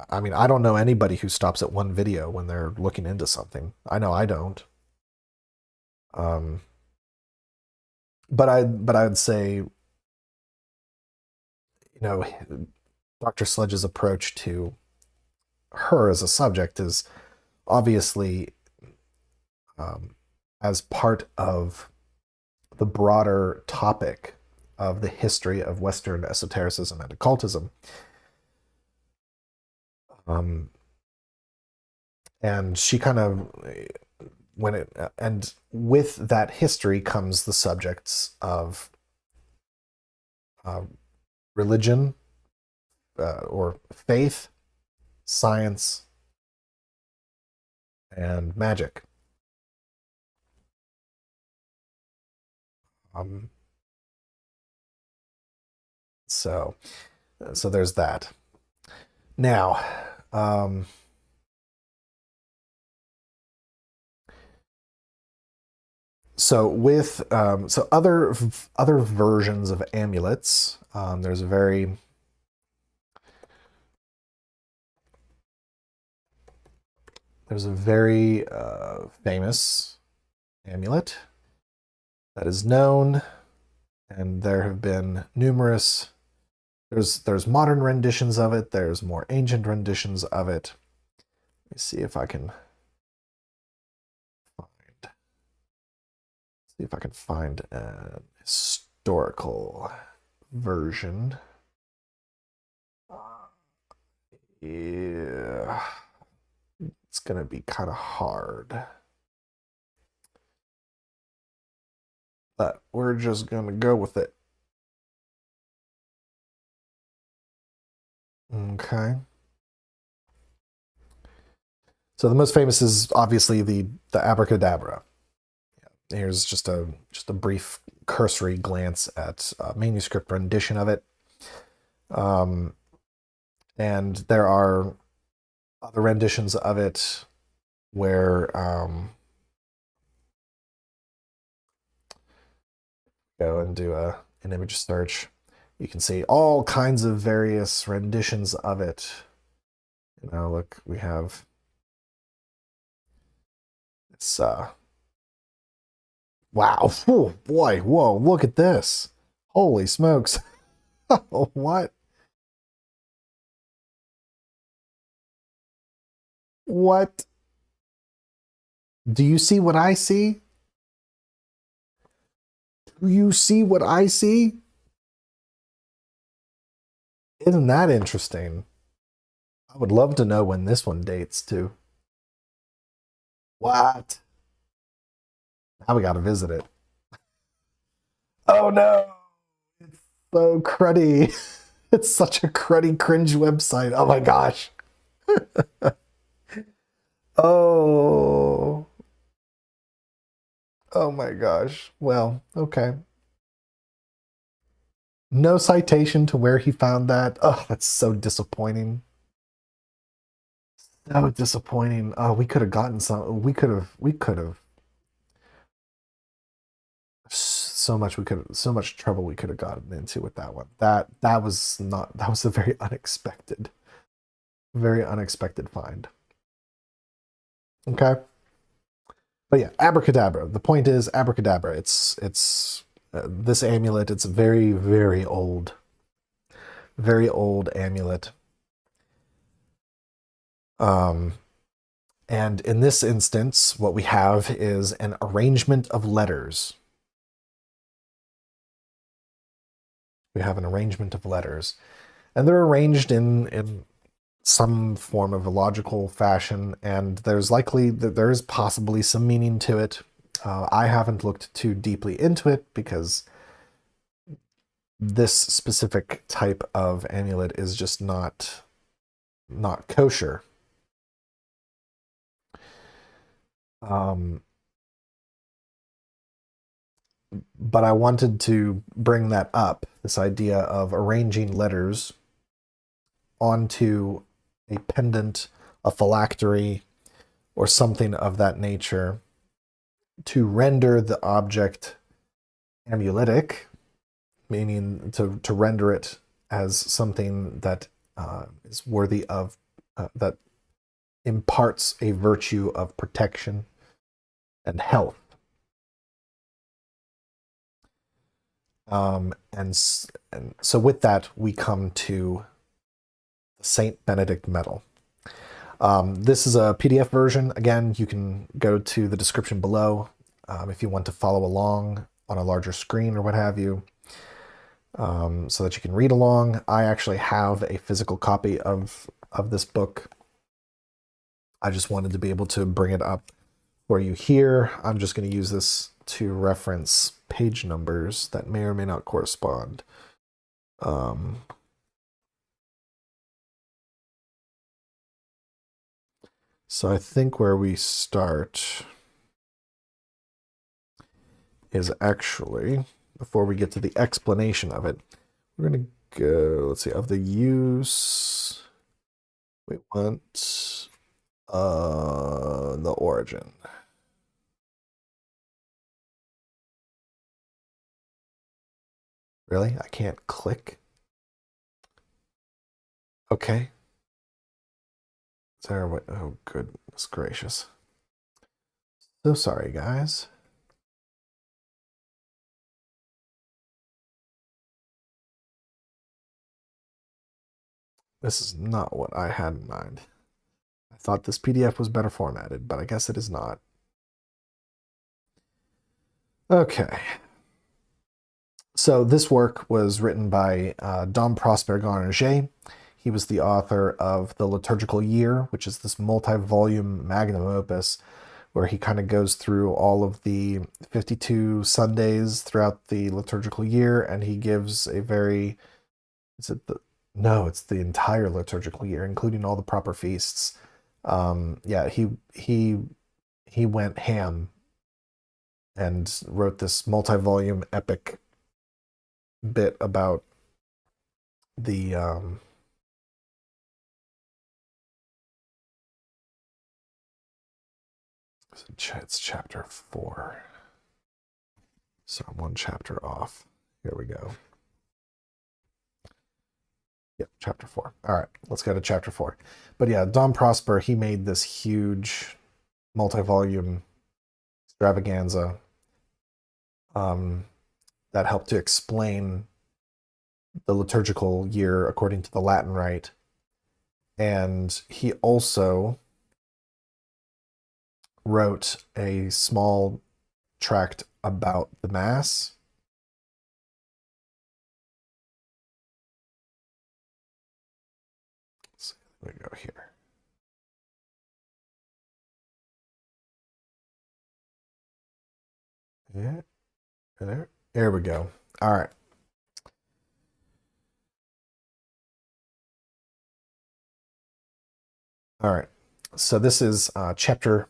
I mean, I don't know anybody who stops at one video when they're looking into something. I know I don't. But I'd say, Dr. Sledge's approach to her as a subject is obviously as part of the broader topic of the history of Western esotericism and occultism. And she kind of, and with that history comes the subjects of religion, or faith, science, and magic. So there's that. Now, so with other versions of amulets, there's a very famous amulet that is known, and there have been numerous. There's modern renditions of it. There's more ancient renditions of it. Let me see if I can find an historical version. Yeah, it's gonna be kind of hard, but we're just gonna go with it. Okay. So the most famous is obviously the abracadabra. Here's just a brief cursory glance at a manuscript rendition of it. Um, and there are other renditions of it where go and do an image search. You can see all kinds of various renditions of it. Look, we have it's wow, oh boy, whoa, look at this. Holy smokes. What? What? Do you see what I see? Do you see what I see? Isn't that interesting? I would love to know when this one dates too. What? Now we got to visit it. Oh no. It's so cruddy. It's such a cruddy cringe website. Oh my gosh. Oh. Oh my gosh. Well, okay. No citation to where he found that. Oh, that's so disappointing. So disappointing. Oh, we could have gotten some. We could have. So much trouble we could have gotten into with that one. That was not. That was a very unexpected find. Okay. But yeah, abracadabra. The point is abracadabra. It's this amulet. It's a very old amulet. And in this instance, what we have is an arrangement of letters. We have an arrangement of letters, and they're arranged in some form of a logical fashion, and there's possibly some meaning to it. I haven't looked too deeply into it because this specific type of amulet is just not kosher. But I wanted to bring that up, this idea of arranging letters onto a pendant, a phylactery, or something of that nature to render the object amuletic, meaning to render it as something that is worthy of, that imparts a virtue of protection and health. And so with that, we come to the St Benedict Medal. This is a PDF version. Again, you can go to the description below if you want to follow along on a larger screen or what have you, so that you can read along. I actually have a physical copy of this book. I just wanted to be able to bring it up for you here. I'm just going to use this to reference page numbers that may or may not correspond. So I think where we start is actually, before we get to the explanation of it, we're going to go, let's see, of the use, we want the origin. Really? I can't click? Okay. There, oh, goodness gracious. So sorry, guys. This is not what I had in mind. I thought this PDF was better formatted, but I guess it is not. Okay. So this work was written by Dom Prosper Garnier. He was the author of The Liturgical Year, which is this multi-volume magnum opus where he kind of goes through all of the 52 Sundays throughout the liturgical year, and he gives a very, is it No, it's the entire liturgical year, including all the proper feasts. Yeah, he went ham and wrote this multi-volume epic bit about the it's chapter 4. So I'm one chapter off. Here we go. Yep, chapter 4. All right, let's go to chapter 4. But yeah, Dom Prosper, he made this huge multi-volume extravaganza that helped to explain the liturgical year according to the Latin Rite. And he also wrote a small tract about the Mass. So we go here. Yeah, there we go. All right. All right. So this is chapter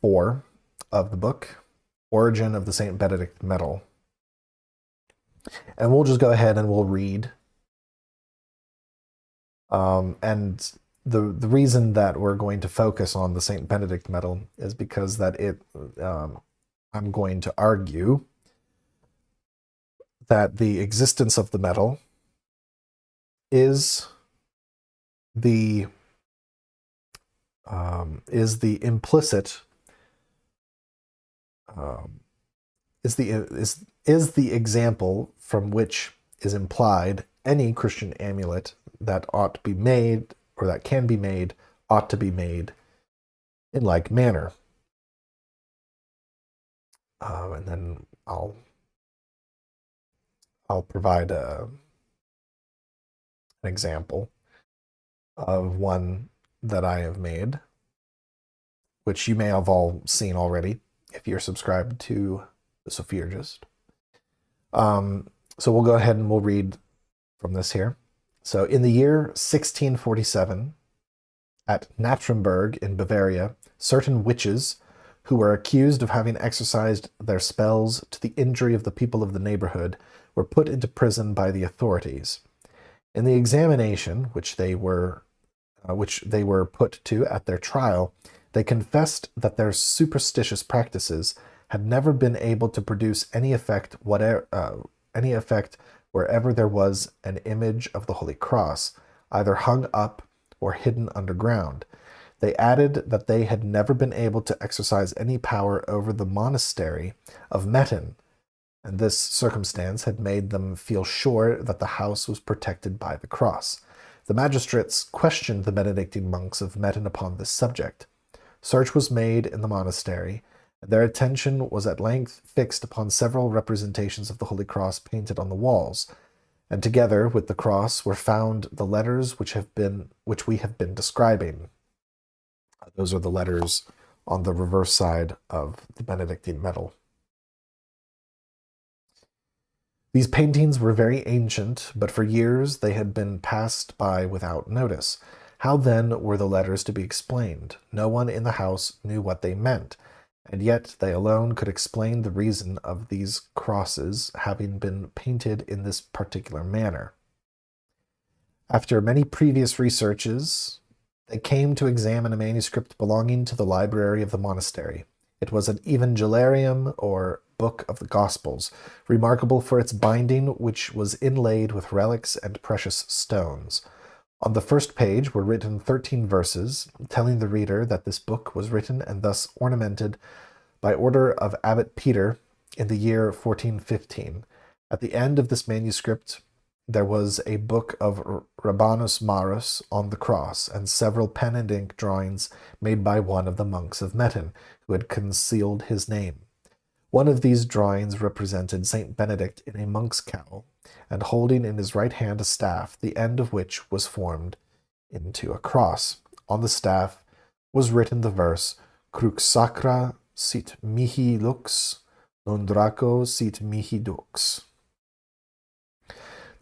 4 of the book, Origin of the St Benedict Medal. And we'll just go ahead and we'll read. And the reason that we're going to focus on the St Benedict Medal is because that I'm going to argue that the existence of the medal is the implicit is the example from which is implied any Christian amulet that ought to be made or that can be made ought to be made in like manner. And then I'll provide an example of one that I have made, which you may have all seen already if you're subscribed to the Sophiergist. So we'll go ahead and we'll read from this here. So in the year 1647, at Natremberg in Bavaria, certain witches who were accused of having exercised their spells to the injury of the people of the neighborhood were put into prison by the authorities. In the examination which they were put to at their trial, they confessed that their superstitious practices had never been able to produce any effect wherever there was an image of the Holy Cross, either hung up or hidden underground. They added that they had never been able to exercise any power over the monastery of Metten, and this circumstance had made them feel sure that the house was protected by the cross. The magistrates questioned the Benedictine monks of Metten upon this subject. Search was made in the monastery, and their attention was at length fixed upon several representations of the Holy Cross painted on the walls, and together with the cross were found the letters which we have been describing. Those are the letters on the reverse side of the Benedictine medal. These paintings were very ancient, but for years they had been passed by without notice. How then were the letters to be explained? No one in the house knew what they meant, and yet they alone could explain the reason of these crosses having been painted in this particular manner. After many previous researches, they came to examine a manuscript belonging to the library of the monastery. It was an Evangeliarium, or Book of the Gospels, remarkable for its binding, which was inlaid with relics and precious stones. On the first page were written 13 verses, telling the reader that this book was written and thus ornamented by order of Abbot Peter in the year 1415. At the end of this manuscript, there was a book of Rabanus Maurus on the cross, and several pen and ink drawings made by one of the monks of Metten, who had concealed his name. One of these drawings represented St. Benedict in a monk's cowl, and holding in his right hand a staff, the end of which was formed into a cross. On the staff was written the verse, Crux sacra sit mihi lux, non draco sit mihi dux.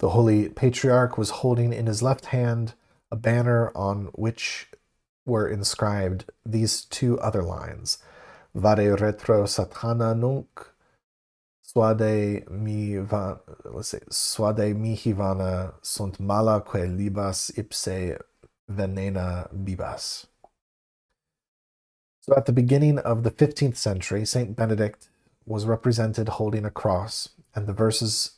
The Holy Patriarch was holding in his left hand a banner on which were inscribed these two other lines: Vade retro satana nunc, suade mihi vana sunt mala que libas ipse venena bibas. So at the beginning of the 15th century, St. Benedict was represented holding a cross, and the verses,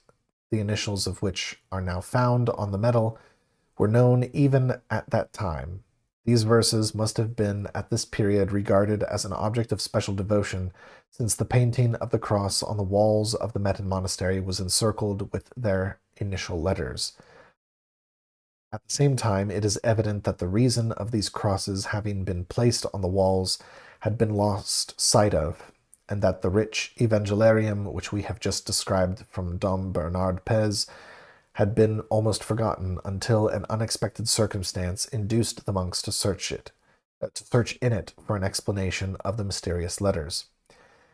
the initials of which are now found on the medal, were known even at that time. These verses must have been at this period regarded as an object of special devotion, since the painting of the cross on the walls of the Metten monastery was encircled with their initial letters. At the same time, it is evident that the reason of these crosses having been placed on the walls had been lost sight of, and that the rich Evangeliarium, which we have just described from Dom Bernard Pez, had been almost forgotten until an unexpected circumstance induced the monks to search in it for an explanation of the mysterious letters.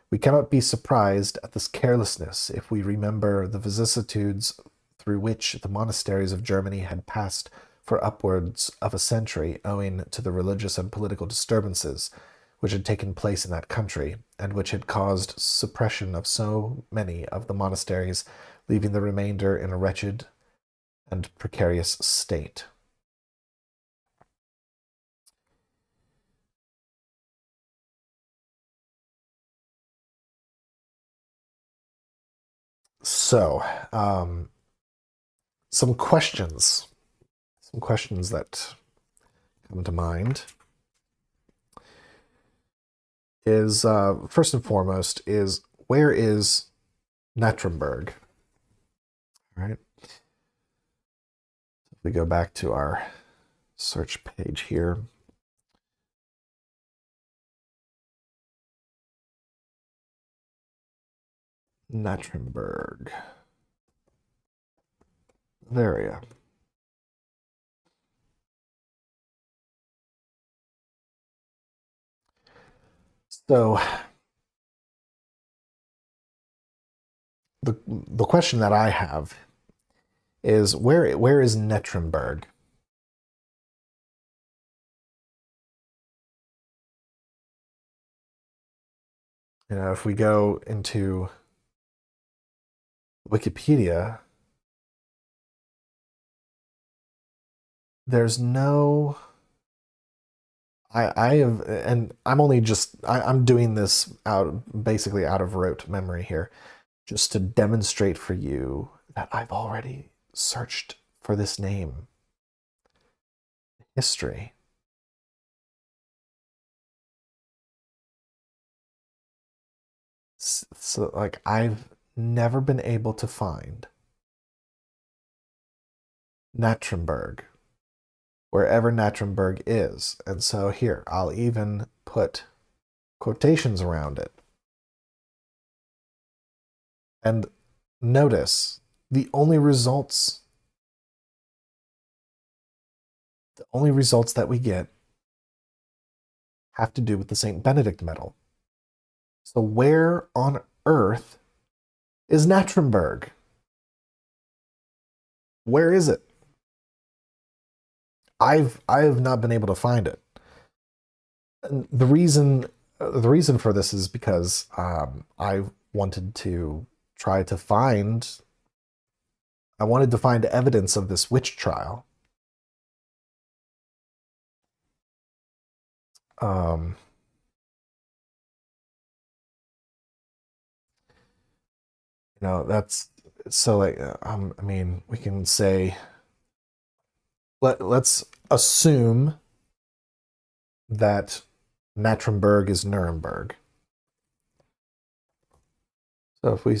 We cannot be surprised at this carelessness if we remember the vicissitudes through which the monasteries of Germany had passed for upwards of a century, owing to the religious and political disturbances which had taken place in that country, and which had caused suppression of so many of the monasteries, leaving the remainder in a wretched and precarious state. So, some questions that come to mind is, first and foremost, is where is Netremberg? All right. If we go back to our search page here, Netremberg, Bavaria. So the question that I have is where is Netremberg? You know, if we go into Wikipedia, there's no. I have, and I'm only just I'm doing this basically out of rote memory here, just to demonstrate for you that I've already searched for this name. History. So, like, I've never been able to find Netremberg, wherever Netremberg is. And so here, I'll even put quotations around it. And notice the only results that we get have to do with the St. Benedict Medal. So where on earth is Netremberg? Where is it? I have not been able to find it. And the reason for this is because I wanted to find evidence of this witch trial. You know, that's so, like, I mean, we can say, let's assume that Netremberg is Nuremberg. So if we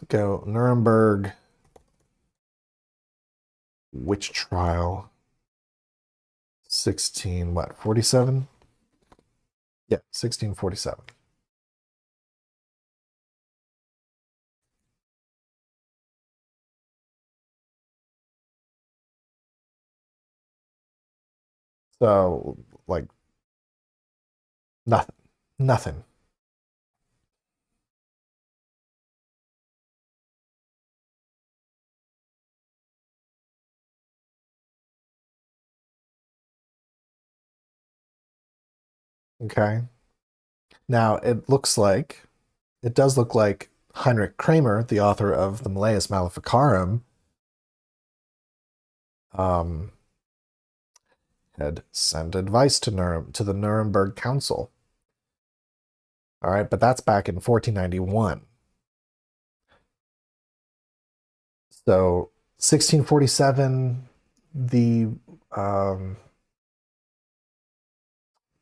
go Nuremberg witch trial 47? Yeah, 1647. So, like, nothing. Okay. Now it does look like Heinrich Kramer, the author of the Malleus Maleficarum, um, had sent advice to the Nuremberg Council. All right, but that's back in 1491. So 1647, the um,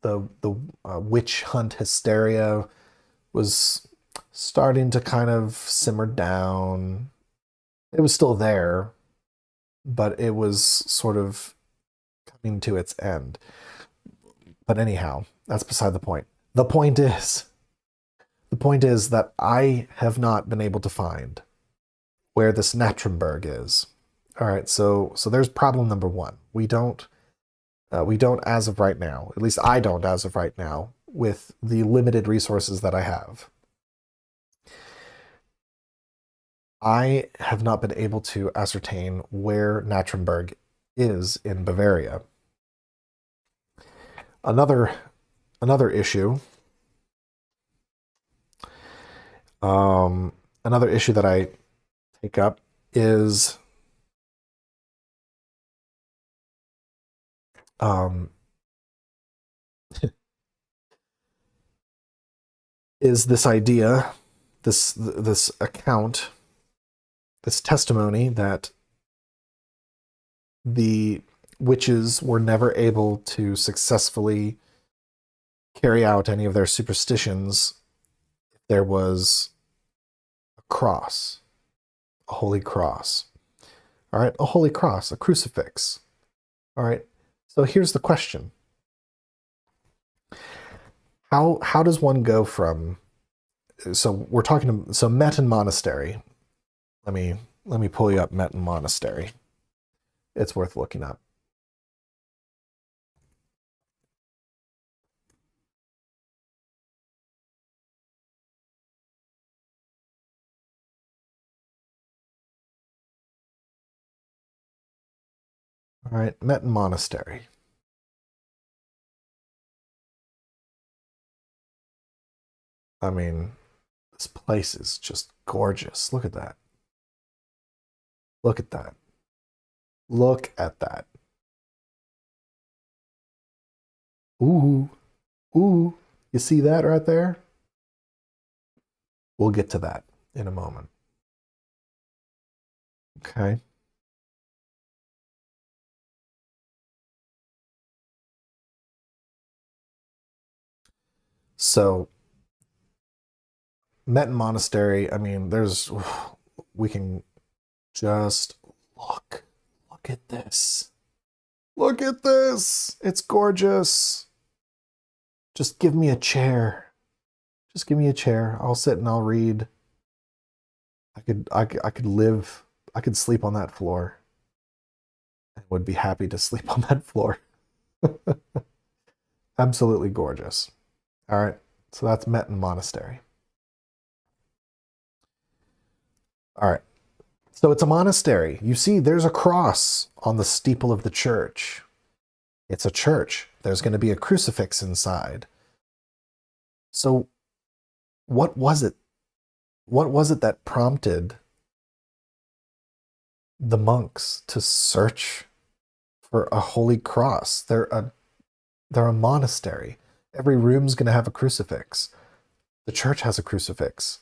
the witch hunt hysteria was starting to kind of simmer down. It was still there, but it was sort of coming to its end. But anyhow, that's beside the point. The point is, the point is that I have not been able to find where this Natrenberg is. All right, so there's problem number one. We don't as of right now. At least I don't as of right now with the limited resources that I have. I have not been able to ascertain where Natrenberg is in Bavaria. Another issue. Another issue that I take up is is this idea, this account, this testimony that the witches were never able to successfully carry out any of their superstitions if there was a cross, a holy cross. All right, a holy cross, a crucifix. All right, so here's the question. How does one go from, so we're talking, so Metten Monastery. Let me pull you up Metten Monastery. It's worth looking up. All right, Metten Monastery. I mean, this place is just gorgeous. Look at that. Look at that. Look at that. Ooh, ooh. You see that right there? We'll get to that in a moment. Okay. So, Metten Monastery, I mean, we can just look at this. Look at this. It's gorgeous. Just give me a chair. Just give me a chair. I'll sit and I'll read. I could sleep on that floor. I would be happy to sleep on that floor. Absolutely gorgeous. All right. So that's Metten Monastery. All right. So it's a monastery. You see, there's a cross on the steeple of the church. It's a church. There's going to be a crucifix inside. So what was it? What was it that prompted the monks to search for a holy cross? They're a monastery. Every room's going to have a crucifix. The church has a crucifix.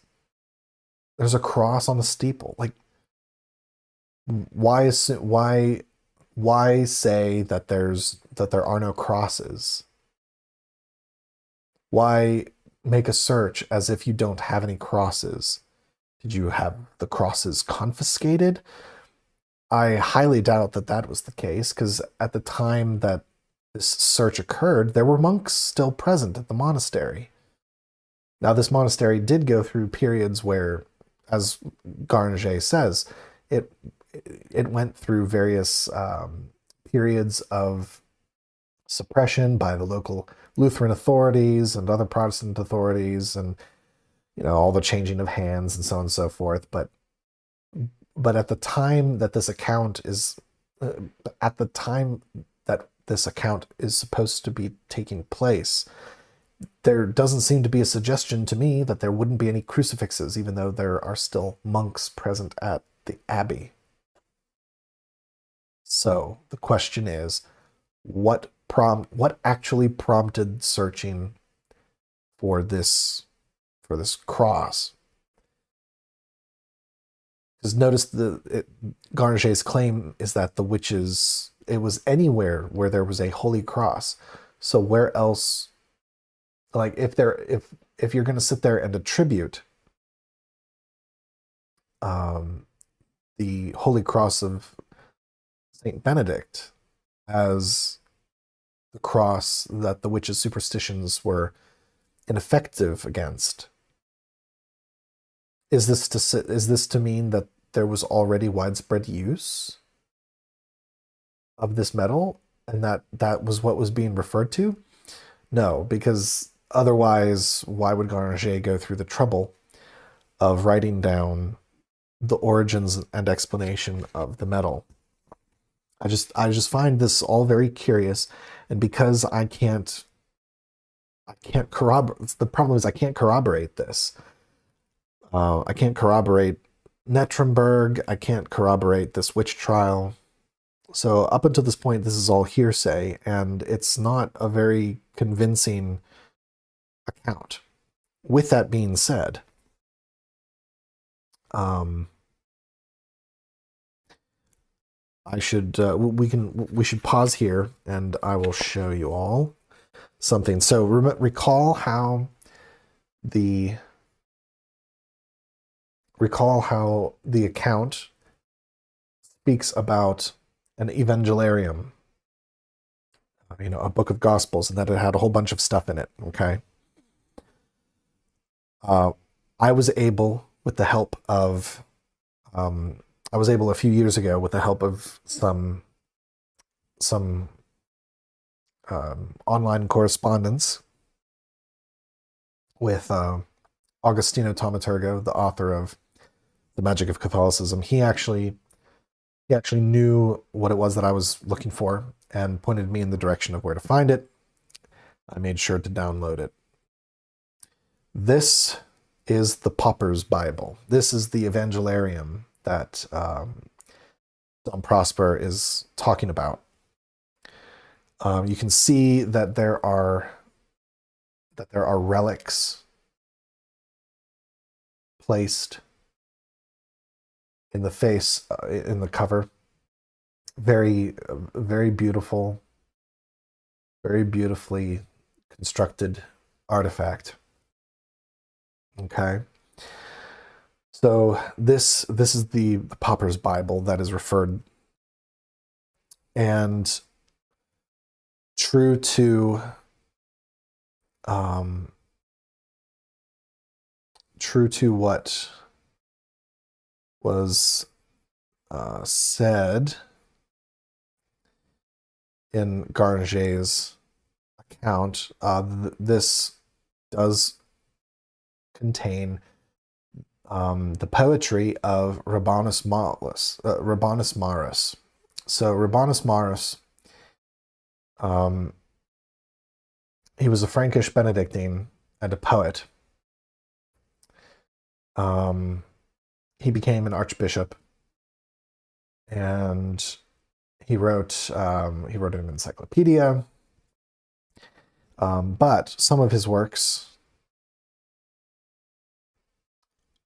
There's a cross on the steeple. Like, why say that there are no crosses? Why make a search as if you don't have any crosses? Did you have the crosses confiscated? I highly doubt that that was the case, because at the time that this search occurred, there were monks still present at the monastery. Now, this monastery did go through periods where, as Garnier says, it went through various periods of suppression by the local Lutheran authorities and other Protestant authorities, and all the changing of hands and so on and so forth. But at the time that this account is supposed to be taking place, there doesn't seem to be a suggestion to me that there wouldn't be any crucifixes, even though there are still monks present at the abbey. So the question is, what actually prompted searching for this cross? Because notice Garniget's claim is that the witches, it was anywhere where there was a holy cross. So where else, like if you're going to sit there and attribute the Holy Cross of St Benedict as the cross that the witches' superstitions were ineffective against, is this to mean that there was already widespread use of this medal and that was what was being referred to? No, because otherwise, why would Garniget go through the trouble of writing down the origins and explanation of the medal? I just find this all very curious, and because I can't corroborate. The problem is I can't corroborate this. I can't corroborate Netremberg. I can't corroborate this witch trial. So up until this point, this is all hearsay, and it's not a very convincing account. With that being said, we should pause here, and I will show you all something. So recall how the account speaks about an Evangeliarium, a book of Gospels, and that it had a whole bunch of stuff in it. Okay. I was able, with the help of, a few years ago, with the help of some online correspondence with Agostino Thaumaturgo, the author of The Magic of Catholicism. He actually knew what it was that I was looking for and pointed me in the direction of where to find it. I made sure to download it. This is the Pauper's Bible. This is the Evangeliarium that Dom Prosper is talking about. You can see that there are relics placed in the face, in the cover. Very, very beautiful, very beautifully constructed artifact. Okay. So this is the Pauper's Bible that is referred, and true to what was said in Garniget's account, this does contain the poetry of Rabanus Maurus. So Rabanus Maurus, he was a Frankish Benedictine and a poet. He became an archbishop, and he wrote an encyclopedia. But some of his works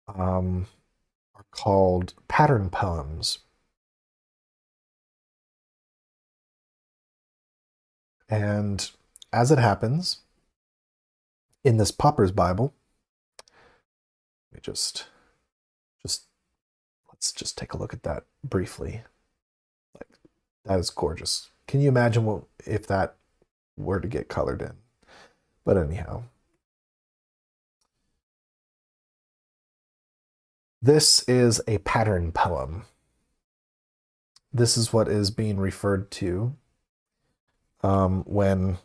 are called pattern poems. And as it happens, in this Pauper's Bible, let's just take a look at that briefly. Like, that is gorgeous. Can you imagine if that were to get colored in? But anyhow, this is a pattern poem. This is what is being referred to when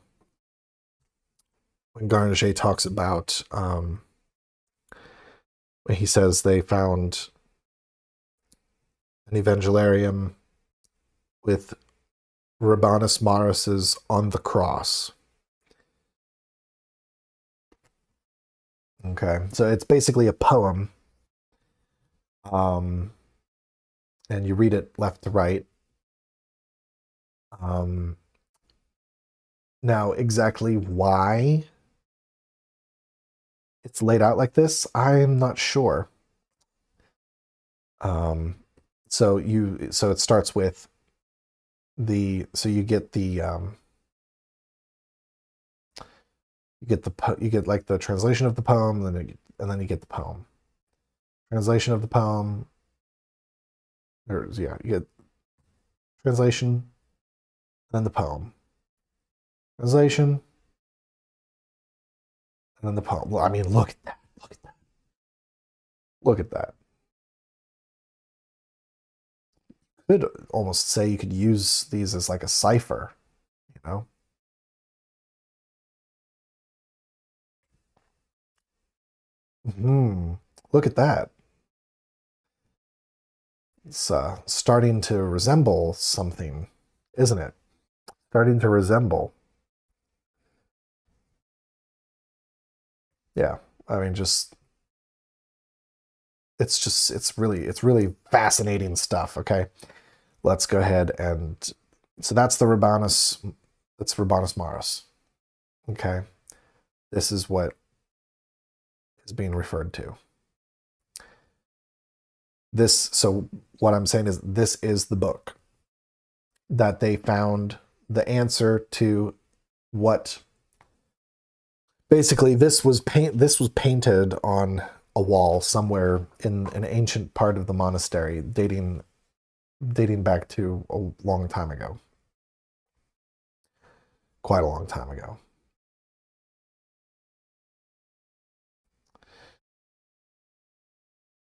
Garniget talks about, when he says they found an Evangeliarium with Rabanus Maurus's On the Cross. Okay, so it's basically a poem, and you read it left to right. Um, Now, exactly why it's laid out like this, I'm not sure. Um, so it starts with so you get you get like the translation of the poem, and then you get the poem. Translation of the poem, or yeah, you get translation, and then the poem. Translation, and then the poem. Well, I mean, look at that. Look at that. Look at that. Could almost say you could use these as like a cipher, you know? Look at that. It's starting to resemble something, isn't it? Starting to resemble. Yeah. I mean, it's really fascinating stuff. Okay. Let's go ahead and, so that's Rabanus Maurus. Okay. This is what is being referred to. So what I'm saying is this is the book that they found the answer to what basically this was painted on a wall somewhere in an ancient part of the monastery dating back to a long time ago. Quite a long time ago.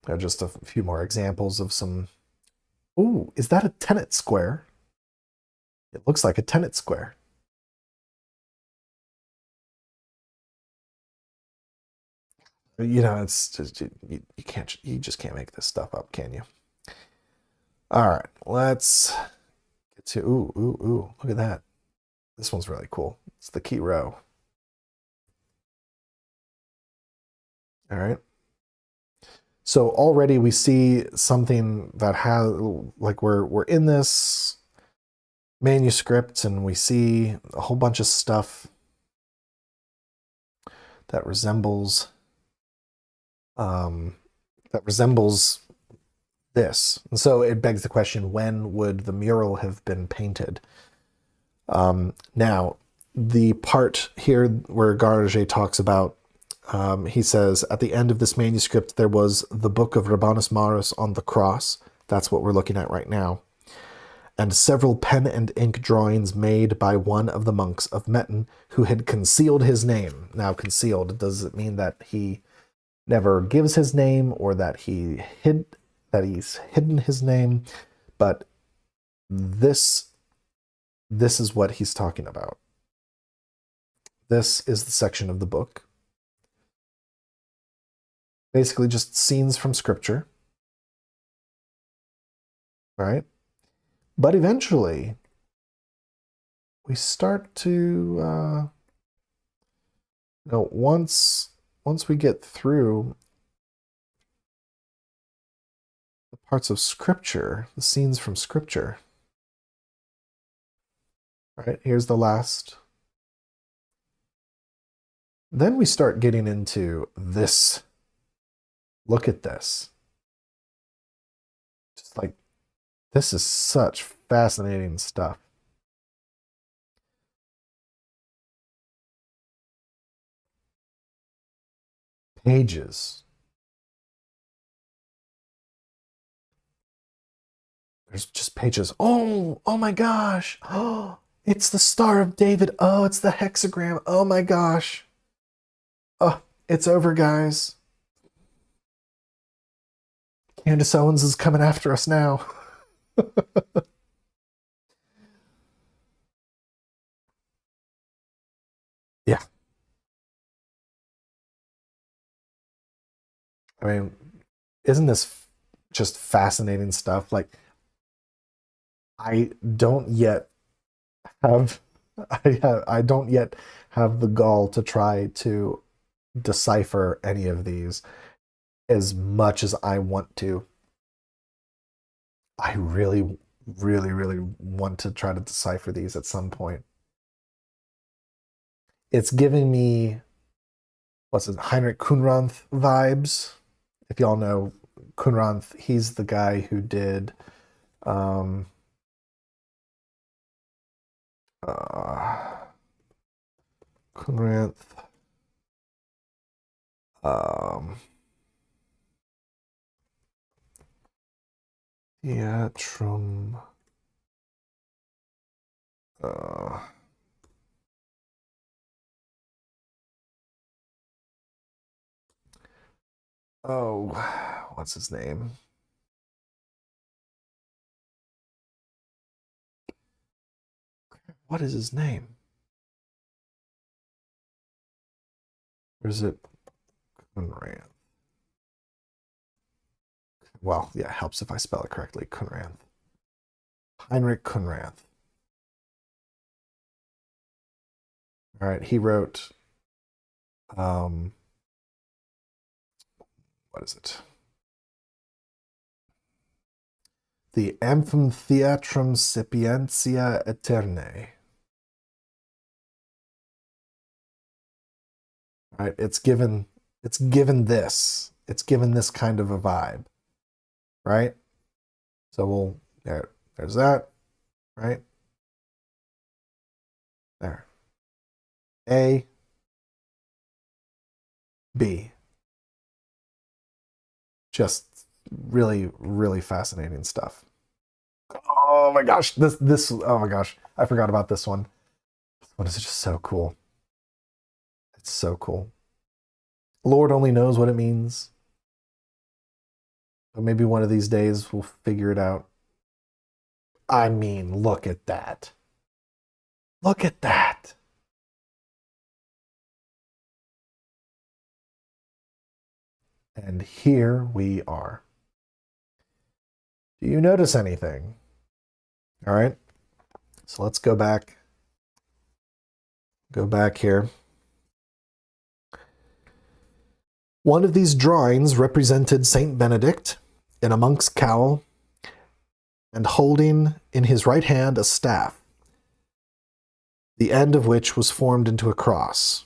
There are just a few more examples of some. Ooh, is that a tenet square? It looks like a tenet square. You know, it's just you just can't make this stuff up, can you? All right, let's get to ooh, look at that. This one's really cool. It's the key row. All right. So already we see something that has like we're in this manuscript and we see a whole bunch of stuff that resembles um, this. And so it begs the question, when would the mural have been painted? Now, the part here where Garget talks about, he says, at the end of this manuscript, there was the book of Rabanus Maurus on the cross. That's what we're looking at right now. And several pen and ink drawings made by one of the monks of Metten who had concealed his name. Now, concealed, does it mean that he never gives his name or that he's hidden his name? But this is what he's talking about. This is the section of the book. Basically just scenes from scripture. Right? But eventually we start to once we get through the parts of scripture, the scenes from scripture. Right? Here's the last. Then we start getting into this. Look at this. Just like, this is such fascinating stuff. Pages. There's just pages. Oh my gosh. Oh, it's the Star of David. Oh, it's the hexagram. Oh my gosh. Oh, it's over, guys. Candace Owens is coming after us now. Yeah. I mean, isn't this just fascinating stuff? Like, I don't yet have I don't yet have the gall to try to decipher any of these as much as I want to. I really, really, really want to try to decipher these at some point. It's giving me, what's it, Heinrich Kunranth vibes. If y'all know Kunranth, he's the guy who did Kunranth. Theatrum. Oh, what's his name? What is his name? Or is it Kunranth? Well, yeah, it helps if I spell it correctly. Kunranth. Heinrich Kunranth. All right, he wrote, what is it? The Amphitheatrum Sapientia Aeternae. All right, it's given this. It's given this kind of a vibe, right? So there's that, right? There. A, B. Just really, really fascinating stuff. Oh my gosh, this oh my gosh, I forgot about this one. This one is just so cool. It's so cool. Lord only knows what it means. But maybe one of these days we'll figure it out. I mean, look at that. Look at that. And here we are. Do you notice anything? All right. So let's go back. Go back here. One of these drawings represented St. Benedict in a monk's cowl and holding in his right hand a staff, the end of which was formed into a cross.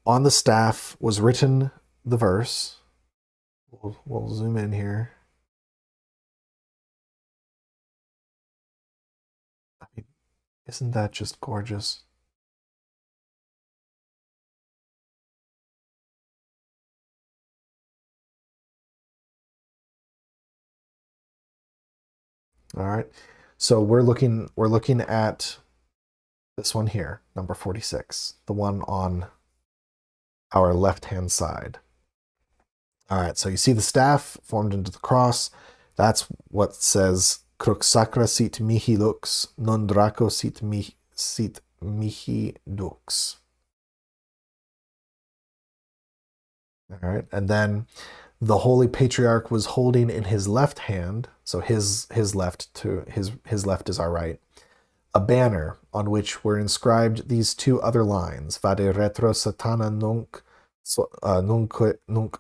On the staff was written the verse. We'll zoom in here. I mean, isn't that just gorgeous? All right. So we're looking at this one here, number 46, the one on our left-hand side. All right, so you see the staff formed into the cross. That's what says crux sacra sit mihi lux, non draco sit mihi dux. All right, and then the Holy Patriarch was holding in his left hand, so his left is our right, a banner on which were inscribed these two other lines: Vade retro satana nunc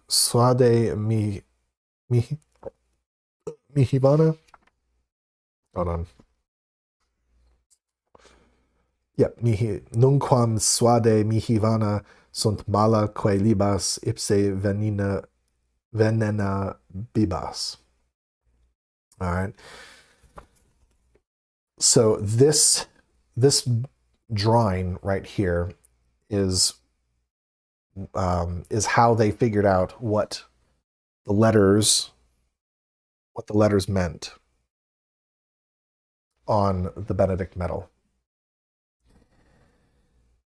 suade mihivana. Hold on. Yeah, nunquam suade mihivana sunt mala quae libas ipse venena bibas. All right. So this drawing right here is how they figured out what the letters meant on the Benedict Medal.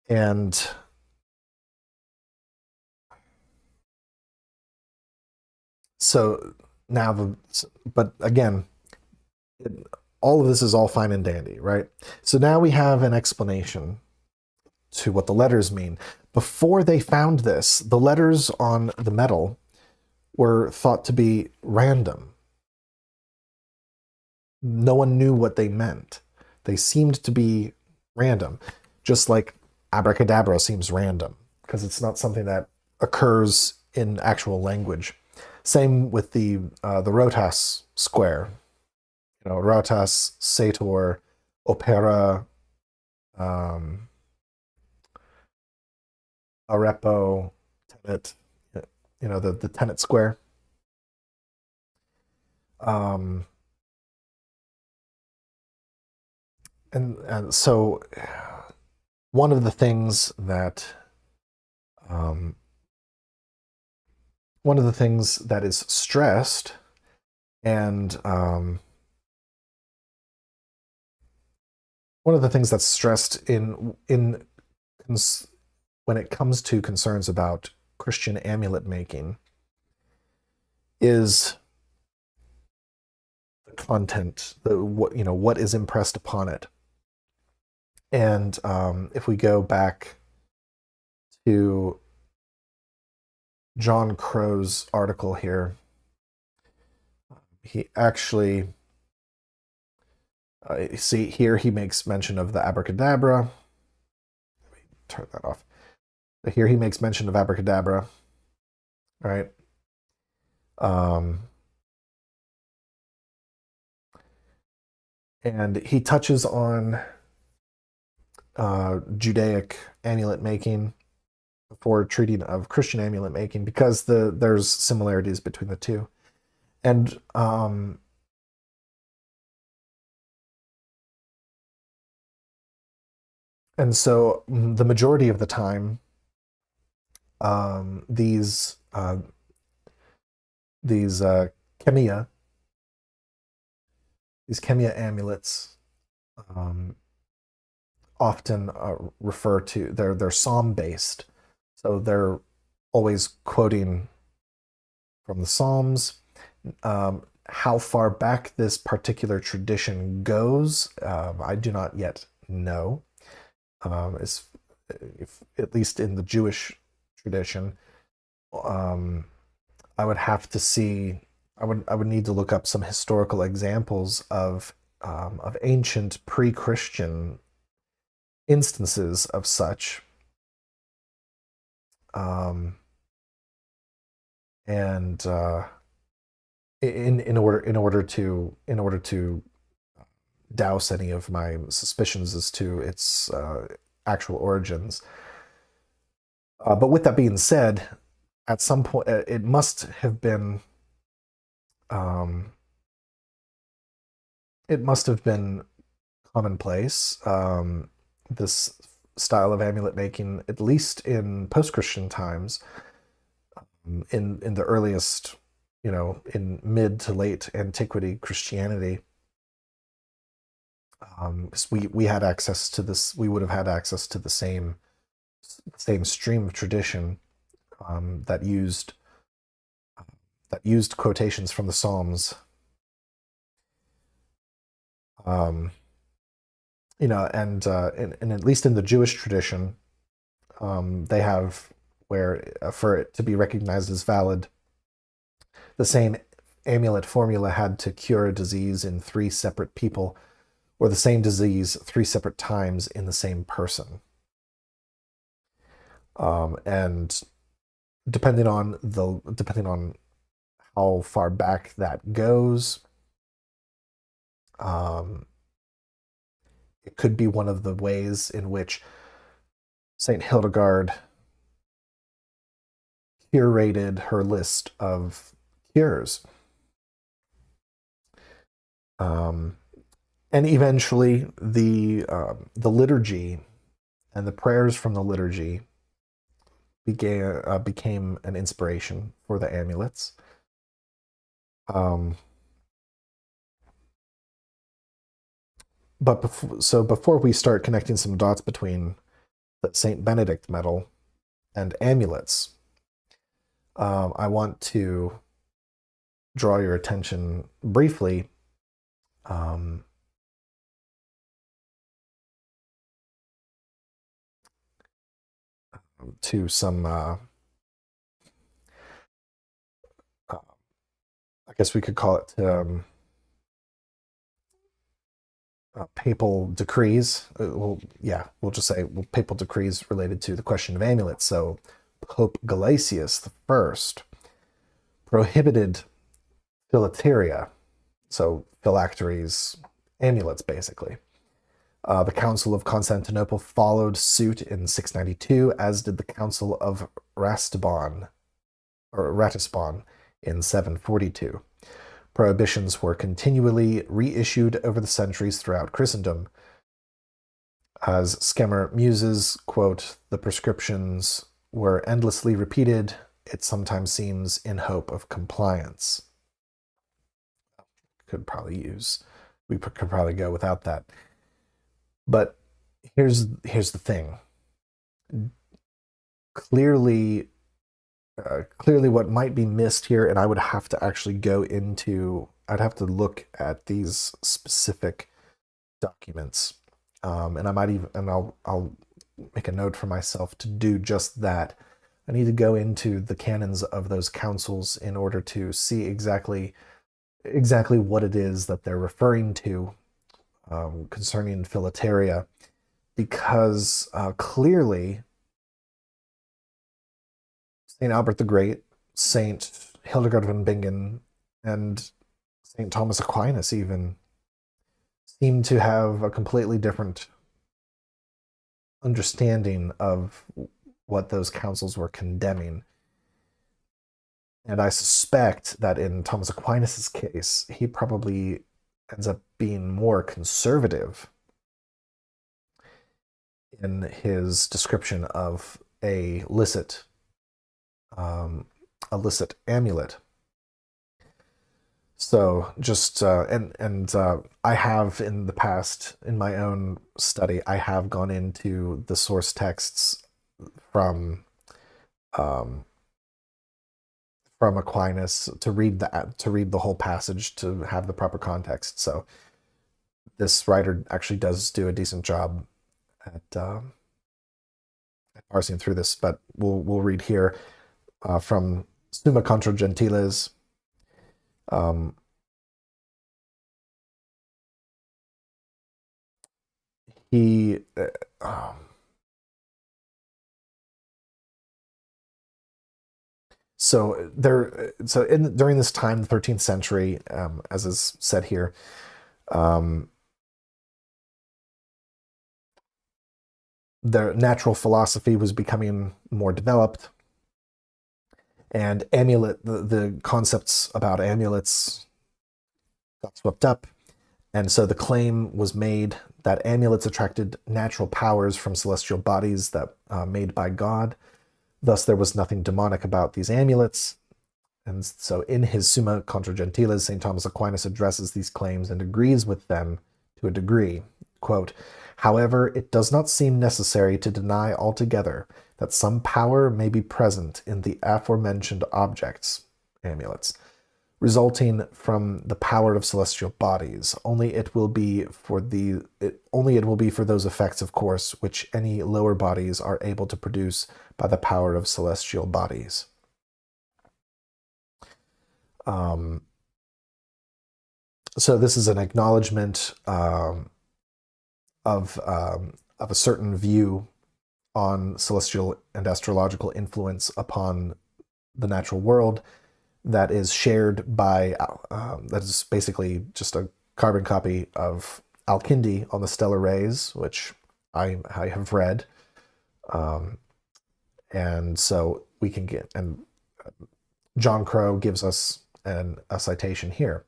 And so now, but again, all of this is all fine and dandy, right? So now we have an explanation to what the letters mean. Before they found this, the letters on the medal were thought to be random. No one knew what they meant. They seemed to be random, just like abracadabra seems random, because it's not something that occurs in actual language. Same with the Rotas square. Rotas, Sator, Opera, Arepo, Tenet, the Tenet square. Um, and so one of the things that is stressed, and one of the things that's stressed when it comes to concerns about Christian amulet making is the content, what is impressed upon it. And if we go back to John Crow's article here, he actually, see here, he makes mention of the abracadabra. Let me turn that off. But here he makes mention of abracadabra, right? And he touches on Judaic amulet making before treating of Christian amulet making, because there's similarities between the two. And so the majority of the time, these chemia amulets often refer to, they're psalm based, so they're always quoting from the Psalms. How far back this particular tradition goes, I do not yet know. At least in the Jewish tradition, I would have to see. I would need to look up some historical examples of ancient pre-Christian instances of such, and in order to douse any of my suspicions as to its actual origins. But with that being said, at some point, it must have been commonplace, this style of amulet making, at least in post-Christian times, in the earliest, in mid to late antiquity Christianity. We had access to this. We would have had access to the same stream of tradition that used quotations from the Psalms. And at least in the Jewish tradition, they have, where for it to be recognized as valid, the same amulet formula had to cure a disease in 3 separate people, or the same disease 3 separate times in the same person. And depending on how far back that goes, it could be one of the ways in which Saint Hildegard curated her list of cures. And eventually, the liturgy and the prayers from the liturgy became an inspiration for the amulets. But before we start connecting some dots between the St Benedict Medal and amulets, I want to draw your attention briefly to some, I guess we could call it papal decrees. We'll just say papal decrees related to the question of amulets. So Pope Gelasius I prohibited phylacteria, so phylacteries, amulets, basically. The Council of Constantinople followed suit in 692, as did the Council of Ratisbon in 742. Prohibitions were continually reissued over the centuries throughout Christendom. As Skemmer muses, quote, "The prescriptions were endlessly repeated, it sometimes seems in hope of compliance." We could probably go without that. But here's the thing. Clearly what might be missed here, and I would have to actually I'd have to look at these specific documents, and I'll make a note for myself to do just that. I need to go into the canons of those councils in order to see exactly what it is that they're referring to concerning phylacteria, because clearly St. Albert the Great, St. Hildegard von Bingen, and St. Thomas Aquinas even seem to have a completely different understanding of what those councils were condemning. And I suspect that in Thomas Aquinas' case, he probably ends up being more conservative in his description of a licit amulet. So just I have in the past, in my own study, I have gone into the source texts from Aquinas to read the whole passage, to have the proper context. So this writer actually does do a decent job at parsing through this. But we'll read here from Summa Contra Gentiles. He during this time, the 13th century, as is said here, the natural philosophy was becoming more developed, and the concepts about amulets got swept up, and so the claim was made that amulets attracted natural powers from celestial bodies that made by God. Thus, there was nothing demonic about these amulets. And so in his Summa Contra Gentiles, St. Thomas Aquinas addresses these claims and agrees with them to a degree. Quote, "However, it does not seem necessary to deny altogether that some power may be present in the aforementioned objects, amulets, resulting from the power of celestial bodies. Only it will be for those effects, of course, which any lower bodies are able to produce by the power of celestial bodies." So this is an acknowledgement of a certain view on celestial and astrological influence upon the natural world that is shared by, that is basically just a carbon copy of Al-Kindi on the stellar rays, which I have read. And so we can and John Crow gives us a citation here.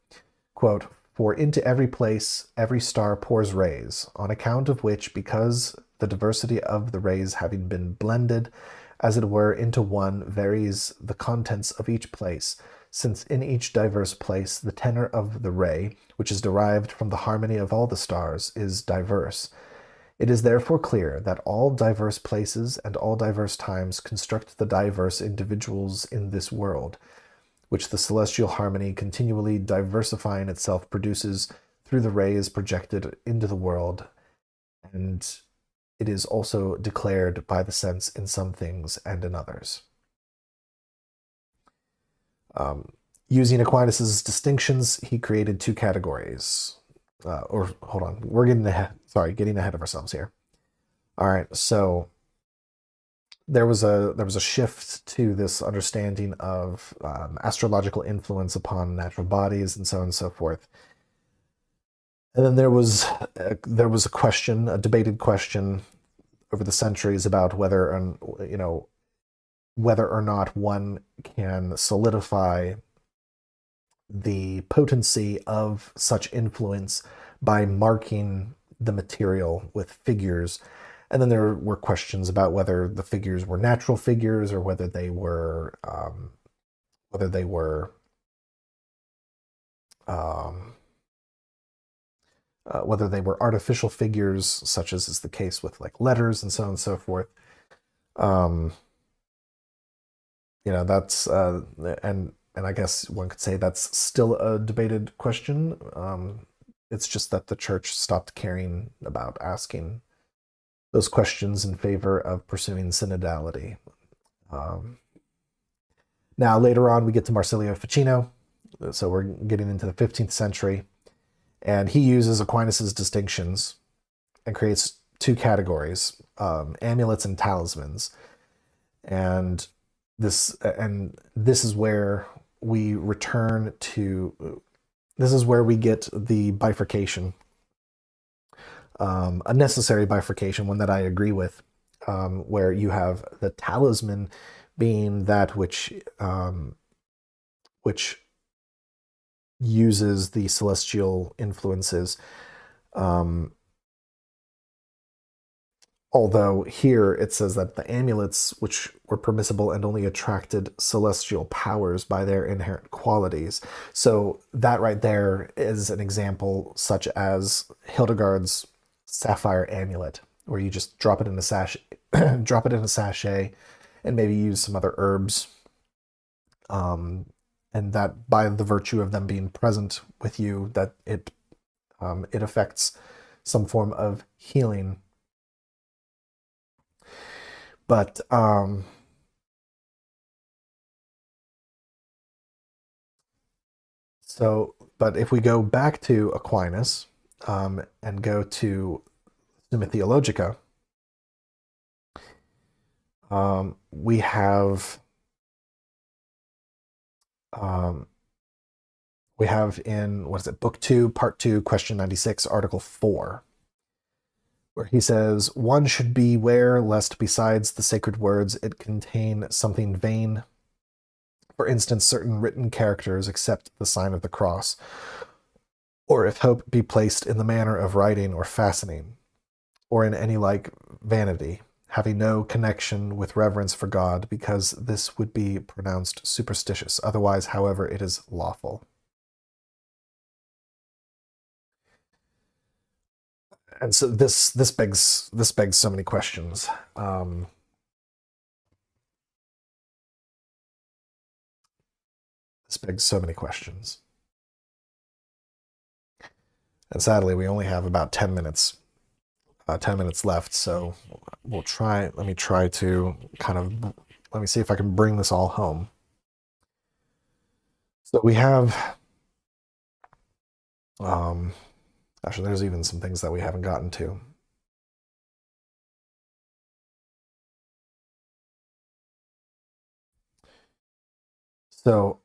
Quote, "For into every place every star pours rays, on account of which, because the diversity of the rays having been blended, as it were, into one, varies the contents of each place, since in each diverse place the tenor of the ray, which is derived from the harmony of all the stars, is diverse. It is therefore clear that all diverse places and all diverse times construct the diverse individuals in this world, which the celestial harmony, continually diversifying itself, produces through the rays projected into the world, and it is also declared by the sense in some things and in others." Using Aquinas' distinctions, he created two categories: or hold on, we're getting ahead of ourselves here. All right, so there was a shift to this understanding of astrological influence upon natural bodies and so on and so forth. And then there was a question, a debated question over the centuries about whether or not one can solidify the potency of such influence by marking the material with figures. And then there were questions about whether the figures were natural figures or whether they were um, whether they were artificial figures, such as is the case with like letters and so on and so forth. Um, that's and I guess one could say that's still a debated question. It's just that the church stopped caring about asking those questions in favor of pursuing synodality. Um, Now, later on, we get to Marsilio Ficino. So we're getting into the 15th century. And he uses Aquinas' distinctions and creates two categories, amulets and talismans. And this is where we return to, this is where we get the bifurcation, a necessary bifurcation, one that I agree with, where you have the talisman being that which uses the celestial influences. Although here it says that the amulets, which were permissible and only attracted celestial powers by their inherent qualities. So that right there is an example, such as Hildegard's sapphire amulet, where you just drop it in a sachet, and maybe use some other herbs. And that by the virtue of them being present with you, that it affects some form of healing. But but if we go back to Aquinas and go to Summa Theologica, we have in, what is it, Book 2, Part 2, Question 96, Article 4, where he says, one should beware lest besides the sacred words it contain something vain. For instance, certain written characters except the sign of the cross, or if hope be placed in the manner of writing or fastening, or in any like vanity, having no connection with reverence for God, because this would be pronounced superstitious. Otherwise, however, it is lawful. And so this begs so many questions. This begs so many questions. And sadly, we only have about 10 minutes 10 minutes left, so let me try to let me see if I can bring this all home. So we have, actually, there's even some things that we haven't gotten to. So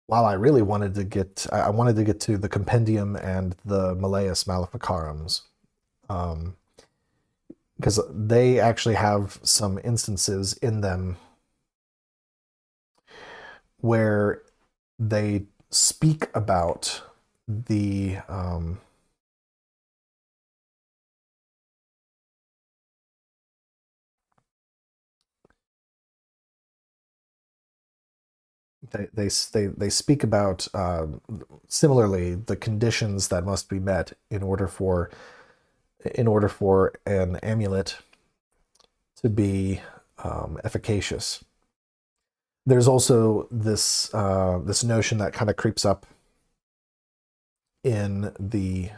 while I really wanted to I wanted to get to the Compendium and the Malleus Maleficarums, because they actually have some instances in them where they speak about the they speak about similarly the conditions that must be met in order for an amulet to be efficacious. There's also this this notion that kind of creeps up in the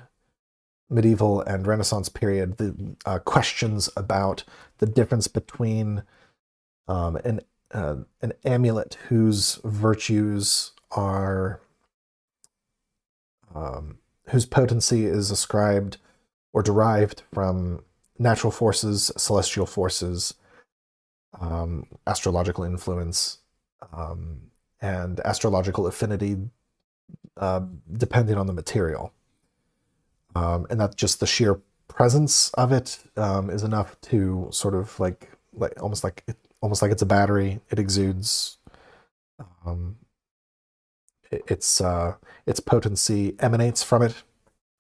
medieval and Renaissance period, the questions about the difference between an amulet whose virtues are whose potency is ascribed or derived from natural forces, celestial forces, astrological influence, and astrological affinity, depending on the material. And that just the sheer presence of it is enough to sort of like almost like it's a battery. It exudes. Its potency emanates from it.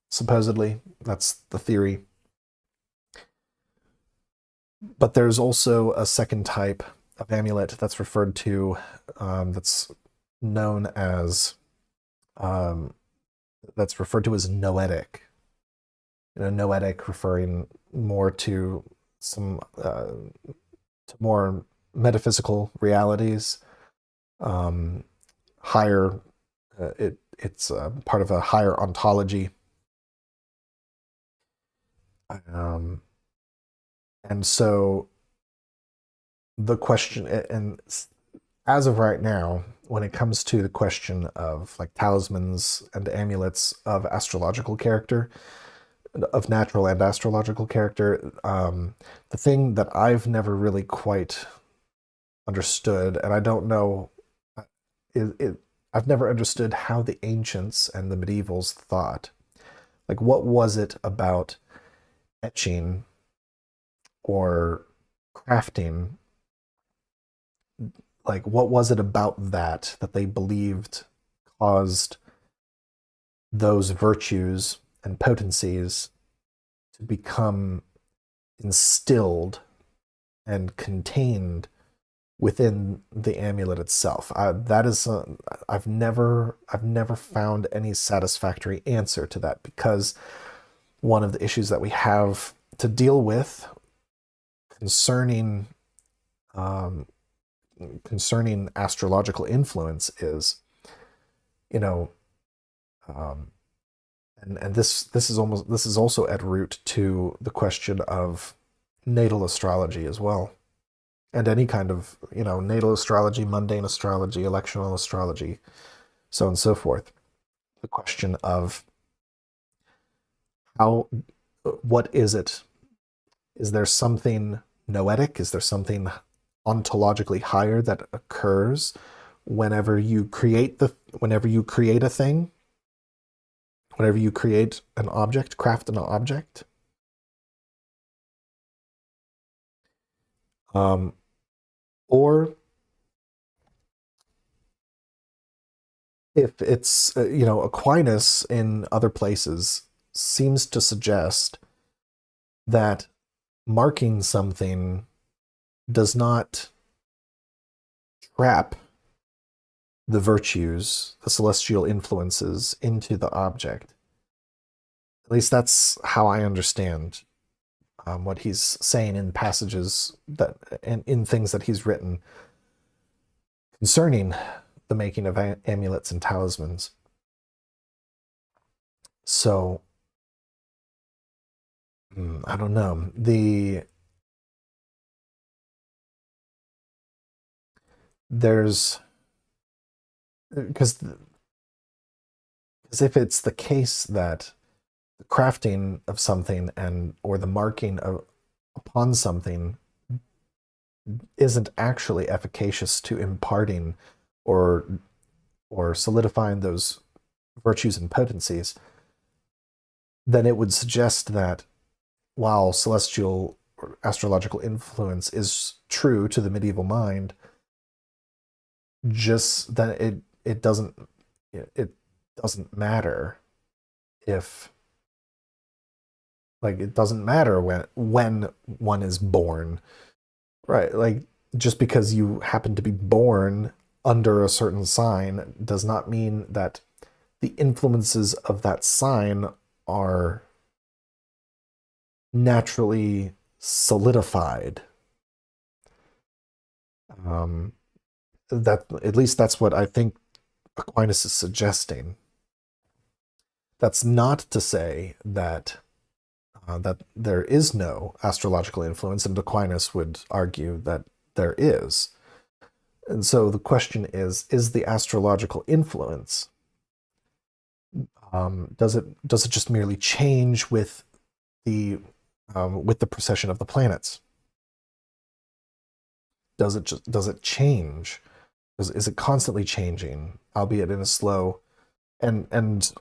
Supposedly, that's the theory. But there's also a second type of amulet that's referred to, that's known as, that's referred to as noetic. Noetic referring more to some to more metaphysical realities, higher. It's part of a higher ontology. And so the question, and as of right now, when it comes to the question of like talismans and amulets of astrological character, of natural and astrological character, the thing that I've never really quite understood, and I don't know, I've never understood how the ancients and the medievals thought. Like, what was it about etching or crafting? Like, what was it about that they believed caused those virtues and potencies to become instilled and contained within the amulet itself? That is, I've never found any satisfactory answer to that, because one of the issues that we have to deal with concerning astrological influence is, and this is also at root to the question of natal astrology as well, and any kind of natal astrology, mundane astrology, electional astrology, so on and so forth. The question of what is it? Is there something noetic? Is there something ontologically higher that occurs whenever you create a thing, whenever you create an object, craft an object? Or if it's, Aquinas in other places seems to suggest that marking something does not trap the virtues, the celestial influences into the object. At least that's how I understand what he's saying in passages that, and in things that he's written concerning the making of amulets and talismans. So, I don't know. Because if it's the case that the crafting of something or the marking upon something isn't actually efficacious to imparting or solidifying those virtues and potencies, then it would suggest that while celestial or astrological influence is true to the medieval mind, just that it doesn't matter if, like, it doesn't matter when one is born, right? Like, just because you happen to be born under a certain sign does not mean that the influences of that sign are naturally solidified. That, at least that's what I think Aquinas is suggesting. That's not to say that that there is no astrological influence, and Aquinas would argue that there is. And so the question is the astrological influence Does it just merely change with the precession of the planets? Does it change? Is it constantly changing, albeit in a slow, and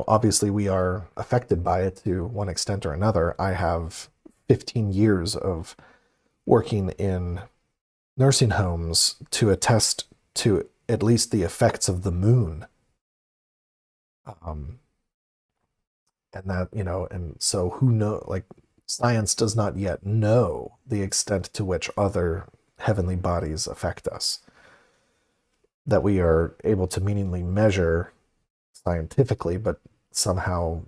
obviously we are affected by it to one extent or another. I have 15 years of working in nursing homes to attest to at least the effects of the moon. And that, and so who know, like, science does not yet know the extent to which other heavenly bodies affect us, that we are able to meaningfully measure scientifically, but somehow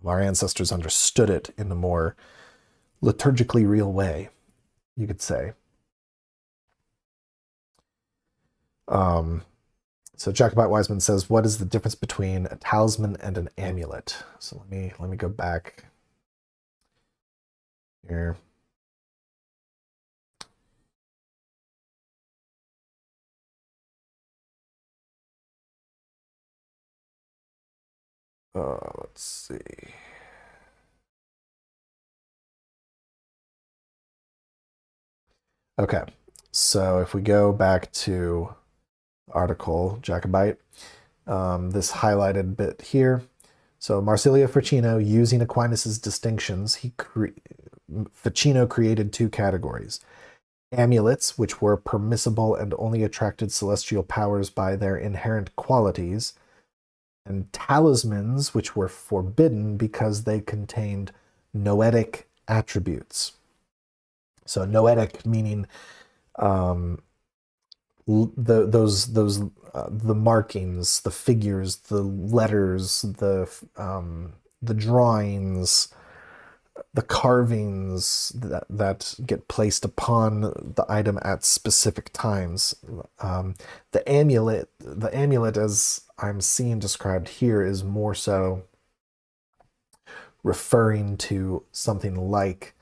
our ancestors understood it in a more liturgically real way, you could say. So Jacobite Wiseman says, what is the difference between a talisman and an amulet? So let me go back here. Let's see. Okay, so if we go back to article Jacobite, this highlighted bit here. So Marsilio Ficino, using Aquinas's distinctions, Ficino created two categories: amulets, which were permissible and only attracted celestial powers by their inherent qualities, and talismans, which were forbidden because they contained noetic attributes. So noetic meaning the markings, the figures, the letters, the drawings, the carvings that get placed upon the item at specific times. The amulet, as I'm seeing described here, is more so referring to something like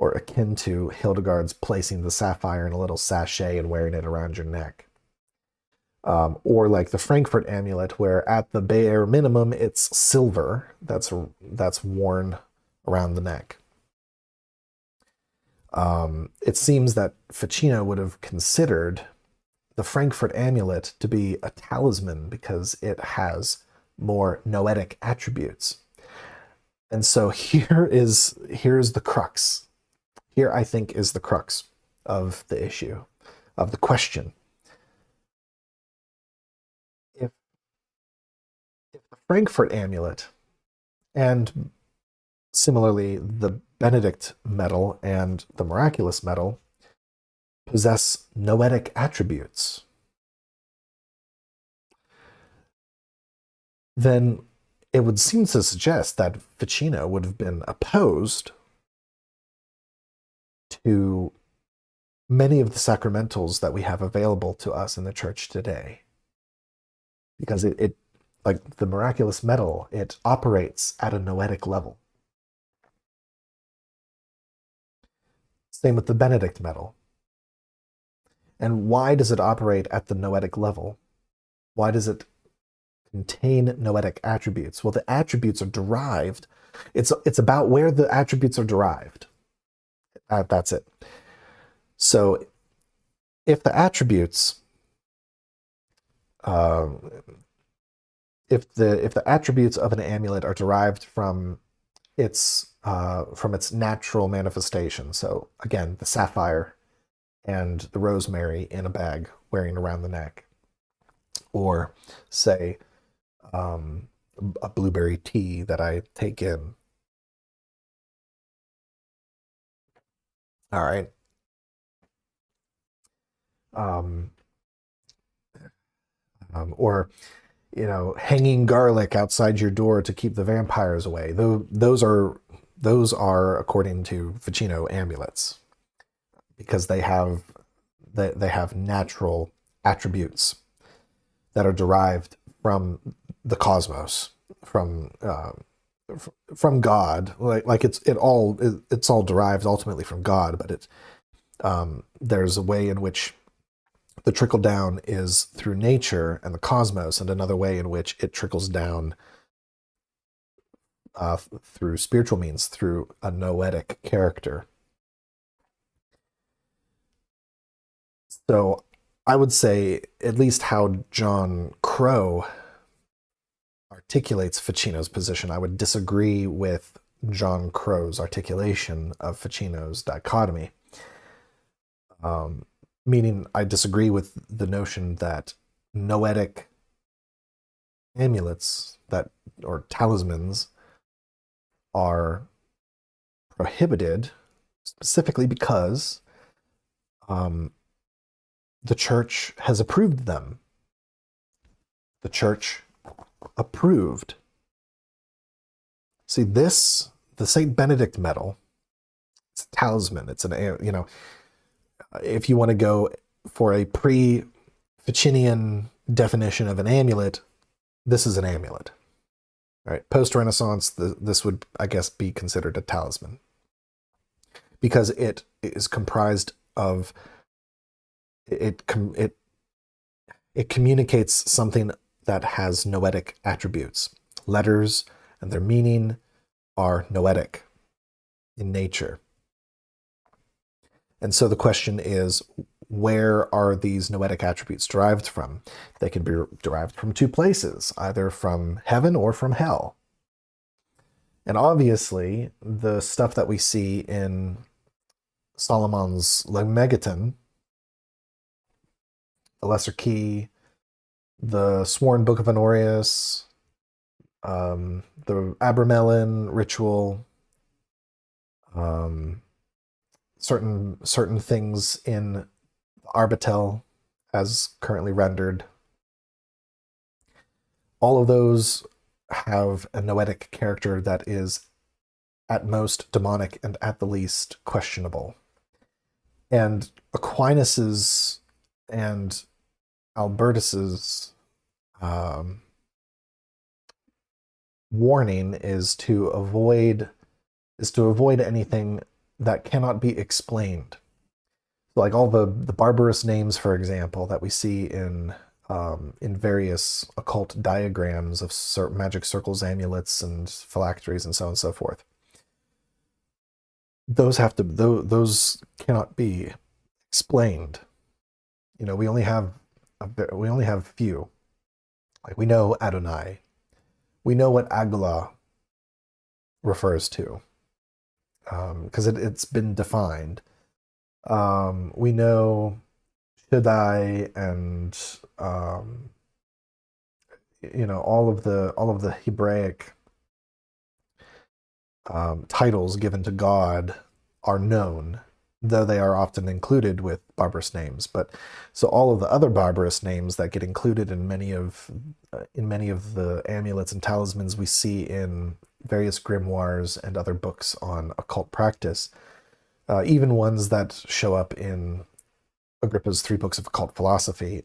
or akin to Hildegard's placing the sapphire in a little sachet and wearing it around your neck. Or like the Frankfurt amulet, where at the bare minimum it's silver that's worn around the neck. It seems that Ficino would have considered the Frankfurt amulet to be a talisman because it has more noetic attributes. And so here's the crux. Here, I think, is the crux of the issue, of the question. If the Frankfurt amulet, and similarly the Benedict medal and the miraculous medal, possess noetic attributes, then it would seem to suggest that Ficino would have been opposed to many of the sacramentals that we have available to us in the church today. Because it like the miraculous medal, it operates at a noetic level. Same with the Benedict medal. And why does it operate at the noetic level? Why does it contain noetic attributes? Well, the attributes are derived. It's about where the attributes are derived. That's it. So if the attributes, if the attributes of an amulet are derived from its natural manifestation, so again, the sapphire and the rosemary in a bag wearing around the neck, or say a blueberry tea that I take in. All right. Or hanging garlic outside your door to keep the vampires away. Those are according to Ficino amulets, because they have natural attributes that are derived from the cosmos, from God. Like it's all derived ultimately from God, but there's a way in which the trickle down is through nature and the cosmos, and another way in which it trickles down through spiritual means, through a noetic character. So I would say at least how John Crow articulates Ficino's position, I would disagree with John Crow's articulation of Ficino's dichotomy. Meaning I disagree with the notion that noetic amulets or talismans are prohibited specifically because the church has approved them. The church approved. See, the St Benedict Medal, it's a talisman. It's if you want to go for a pre-Ficinian definition of an amulet, this is an amulet. All right, post-Renaissance, this would, I guess, be considered a talisman because it is comprised of it communicates something that has noetic attributes. Letters and their meaning are noetic in nature. And so the question is, where are these noetic attributes derived from? They can be derived from two places, either from heaven or from hell. And obviously, the stuff that we see in Solomon's Lemegeton, the Lesser Key, the Sworn Book of Honorius, the Abramelin ritual, certain things in Arbatel as currently rendered. All of those have a noetic character that is at most demonic and at the least questionable. And Aquinas's and Albertus's warning is to avoid anything that cannot be explained. Like all the barbarous names, for example, that we see in various occult diagrams of magic circles, amulets, and phylacteries, and so on and so forth. Those cannot be explained. You know, we only have few. Like we know Adonai, we know what Agla refers to, because it's been defined. We know Shaddai and all of the Hebraic titles given to God are known, though they are often included with barbarous names. But so all of the other barbarous names that get included in many of the amulets and talismans we see in various grimoires and other books on occult practice, even ones that show up in Agrippa's 3 books of occult philosophy,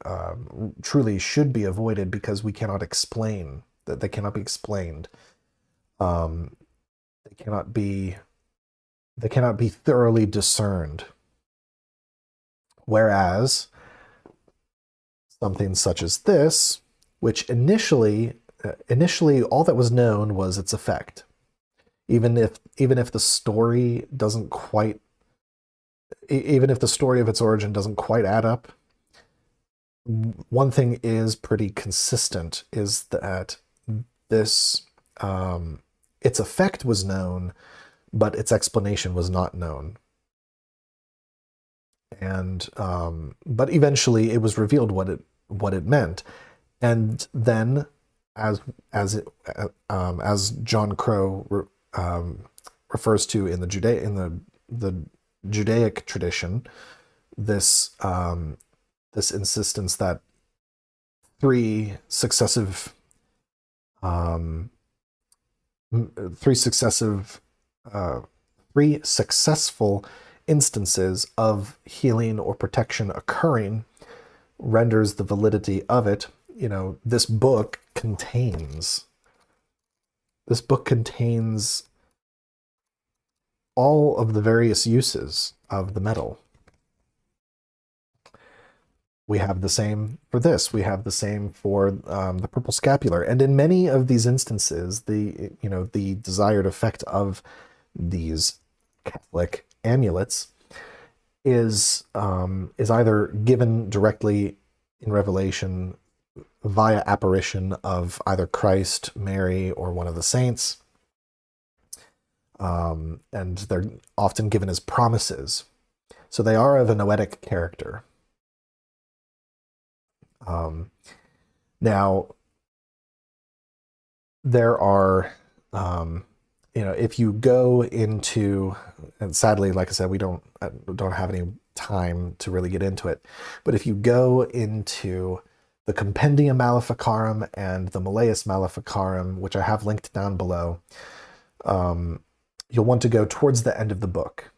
truly should be avoided because we cannot explain that. They cannot be explained. They cannot be thoroughly discerned. Whereas something such as this, which initially all that was known was its effect, even if the story doesn't quite. Even if the story of its origin doesn't quite add up, one thing is pretty consistent, is that this its effect was known, but its explanation was not known. And but eventually it was revealed what it meant. And then as John Crow refers to in the Judaic tradition, this insistence that three successive three successful instances of healing or protection occurring renders the validity of it. This book contains all of the various uses of the medal. We have the same for this. We have the same for the purple scapular. And in many of these instances, the desired effect of these Catholic amulets is either given directly in Revelation via apparition of either Christ, Mary, or one of the saints, and they're often given as promises. So they are of a noetic character. Now, there are, if you go into, and sadly, like I said, we don't have any time to really get into it, but if you go into the Compendium Maleficarum and the Malleus Maleficarum, which I have linked down below, you'll want to go towards the end of the book.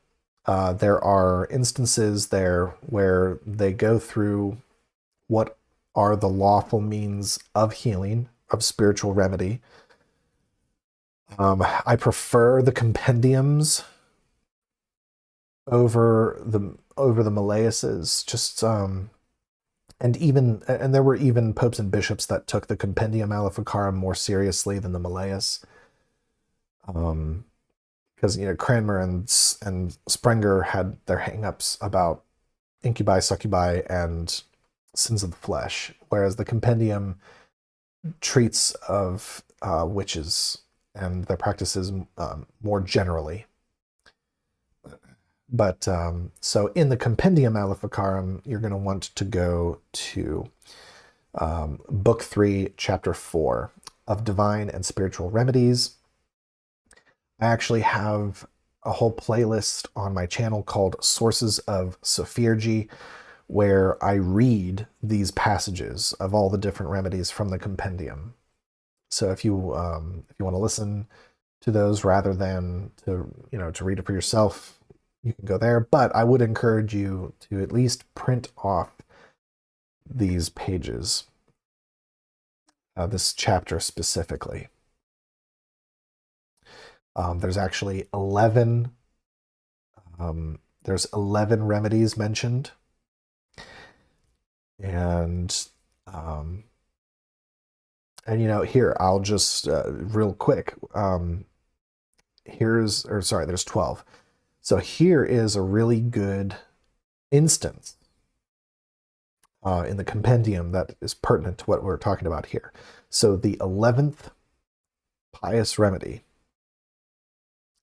There are instances there where they go through what are the lawful means of healing, of spiritual remedy. I prefer the compendiums over the Malleus's, just and there were even popes and bishops that took the Compendium Maleficarum more seriously than the Malleus. Because Cranmer and Sprenger had their hang-ups about incubi, succubi, and sins of the flesh, whereas the compendium treats of witches and their practices more generally. But so in the Compendium Maleficarum, you're going to want to go to Book 3, Chapter 4 of Divine and Spiritual Remedies. I actually have a whole playlist on my channel called Sources of Sophiergy, where I read these passages of all the different remedies from the compendium. So if you want to listen to those rather than to read it for yourself, you can go there. But I would encourage you to at least print off these pages, this chapter specifically. There's actually 11. There's 11 remedies mentioned. And here, I'll just real quick. There's 12. So here is a really good instance in the compendium that is pertinent to what we're talking about here. So the 11th pious remedy,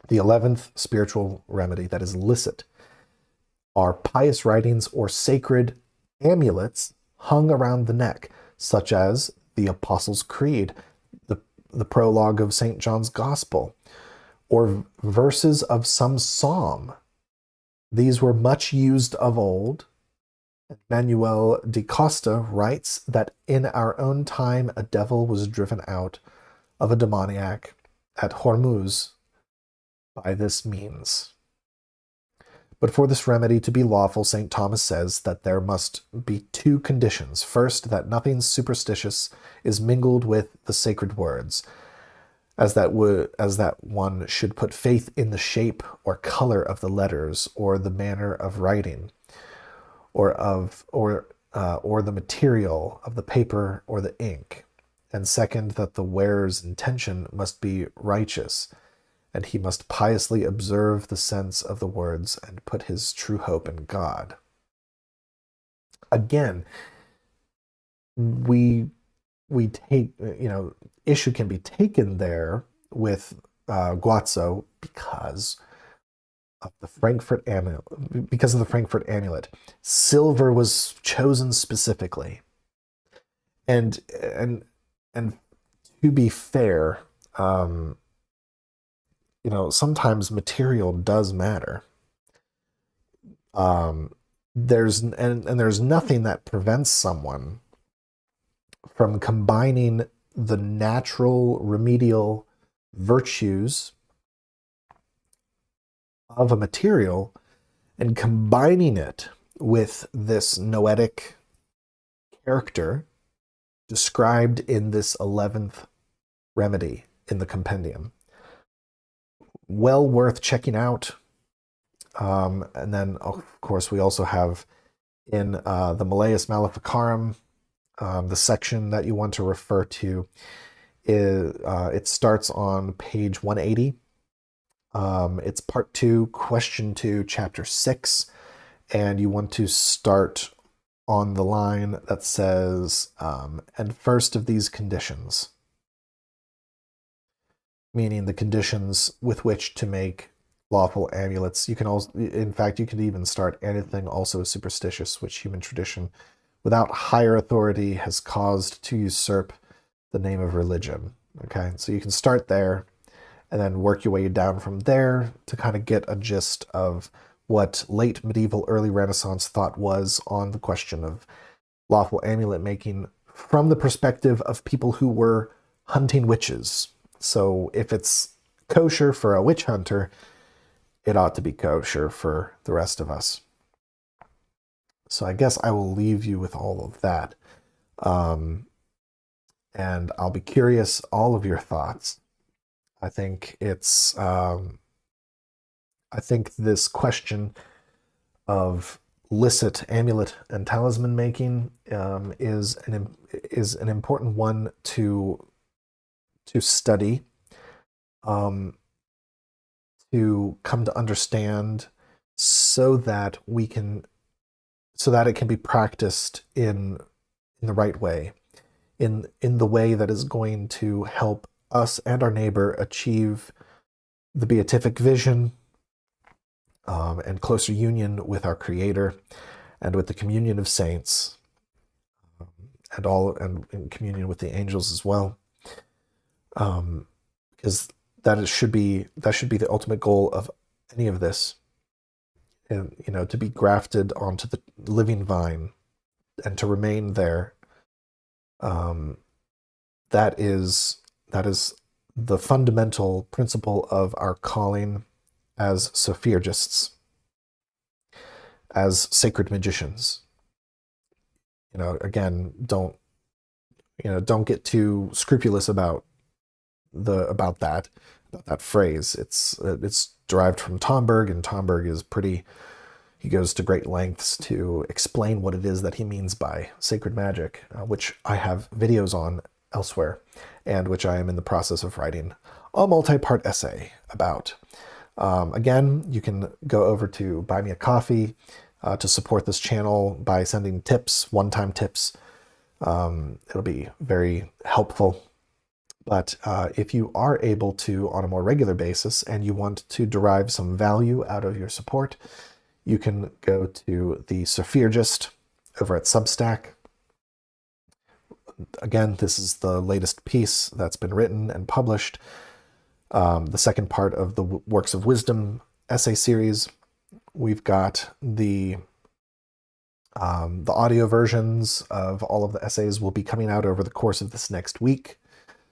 the 11th spiritual remedy that is licit, are pious writings or sacred amulets hung around the neck, such as the Apostles' Creed, the prologue of St. John's Gospel, or verses of some psalm. These were much used of old. Manuel de Costa writes that in our own time a devil was driven out of a demoniac at Hormuz by this means. But for this remedy to be lawful, St. Thomas says that there must be two conditions. First, that nothing superstitious is mingled with the sacred words, as that one should put faith in the shape or color of the letters, or the manner of writing, or the material of the paper or the ink. And second, that the wearer's intention must be righteous, and he must piously observe the sense of the words and put his true hope in God. Again, we take, issue can be taken there with Guazzo because of the Frankfurt amulet. Silver was chosen specifically, and to be fair, sometimes material does matter. There's nothing that prevents someone from combining the natural remedial virtues of a material and combining it with this noetic character described in this 11th remedy in the compendium. Well worth checking out. And then, of course, we also have In the Malleus Maleficarum, the section that you want to refer to is it starts on page 180. It's part 2, question 2, chapter 6, and you want to start on the line that says, and first of these conditions, meaning the conditions with which to make lawful amulets. You can also, in fact, you could even start anything also superstitious, which human tradition, without higher authority, has caused to usurp the name of religion. Okay, so you can start there and then work your way down from there to kind of get a gist of what late medieval, early Renaissance thought was on the question of lawful amulet making from the perspective of people who were hunting witches. So if it's kosher for a witch hunter, it ought to be kosher for the rest of us. So I guess I will leave you with all of that. And I'll be curious all of your thoughts. I think it's I think this question of licit amulet and talisman making is an important one to study, to come to understand, so that it can be practiced in the right way, in the way that is going to help us and our neighbor achieve the beatific vision, and closer union with our Creator and with the communion of saints, and in communion with the angels as well, because that should be the ultimate goal of any of this, and to be grafted onto the living vine and to remain there. That is the fundamental principle of our calling as sophurgists, as sacred magicians. Again, don't get too scrupulous about that phrase. It's derived from Tomberg, and Tomberg is he goes to great lengths to explain what it is that he means by sacred magic, which I have videos on elsewhere, and which I am in the process of writing a multi-part essay about. Again, you can go over to Buy Me a Coffee to support this channel by sending tips, one-time tips. It'll be very helpful. But if you are able to, on a more regular basis, and you want to derive some value out of your support, you can go to the Sophurgist over at Substack. Again, this is the latest piece that's been written and published. The second part of the Works of Wisdom essay series. We've got the audio versions of all of the essays will be coming out over the course of this next week.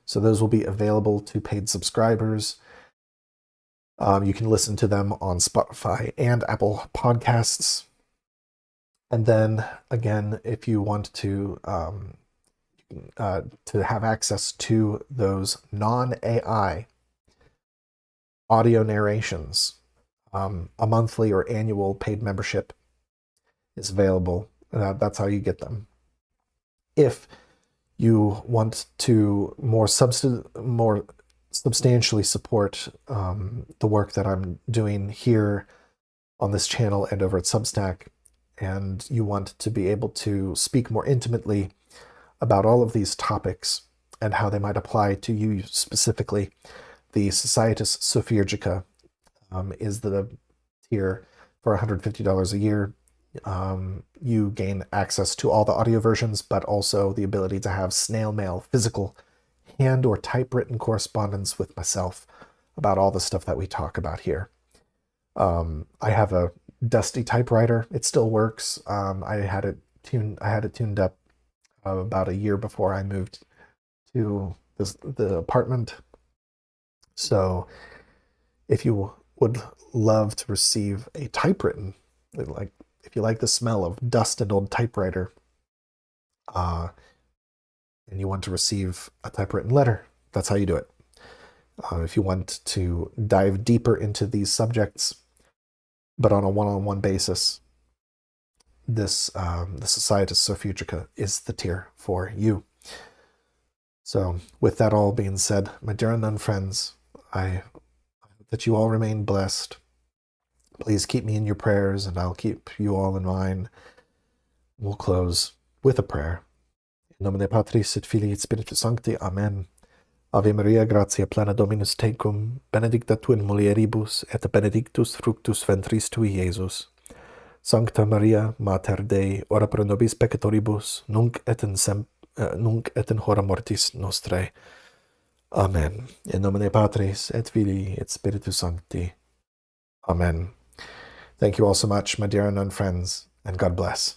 So those will be available to paid subscribers. You can listen to them on Spotify and Apple Podcasts. And then again, if you want to have access to those non-AI audio narrations, a monthly or annual paid membership is available. That's how you get them. If you want to more substantially support the work that I'm doing here on this channel and over at Substack, and you want to be able to speak more intimately about all of these topics and how they might apply to you specifically, the Societas Sophurgica is the tier for $150 a year. You gain access to all the audio versions, but also the ability to have snail mail, physical hand or typewritten correspondence with myself about all the stuff that we talk about here. I have a dusty typewriter. It still works. I had it tuned up about a year before I moved to the apartment. So if you would love to receive a typewritten, if you like the smell of dust and old typewriter, and you want to receive a typewritten letter, that's how you do it. If you want to dive deeper into these subjects, but on a one-on-one basis, this the Societas Sophiutrica is the tier for you. So with that all being said, my dear nun friends, I hope that you all remain blessed. Please keep me in your prayers, and I'll keep you all in mine. We'll close with a prayer. In nomine Patris et Filii et Spiritus Sancti. Amen. Ave Maria, gratia plena Dominus tecum, benedicta tu in mulieribus, et benedictus fructus ventris tui, Iesus. Sancta Maria, Mater Dei, ora pro nobis peccatoribus, nunc et in hora mortis nostrae. Amen. In nomine Patris et Filii et Spiritus Sancti. Amen. Thank you all so much, my dear nun friends, and God bless.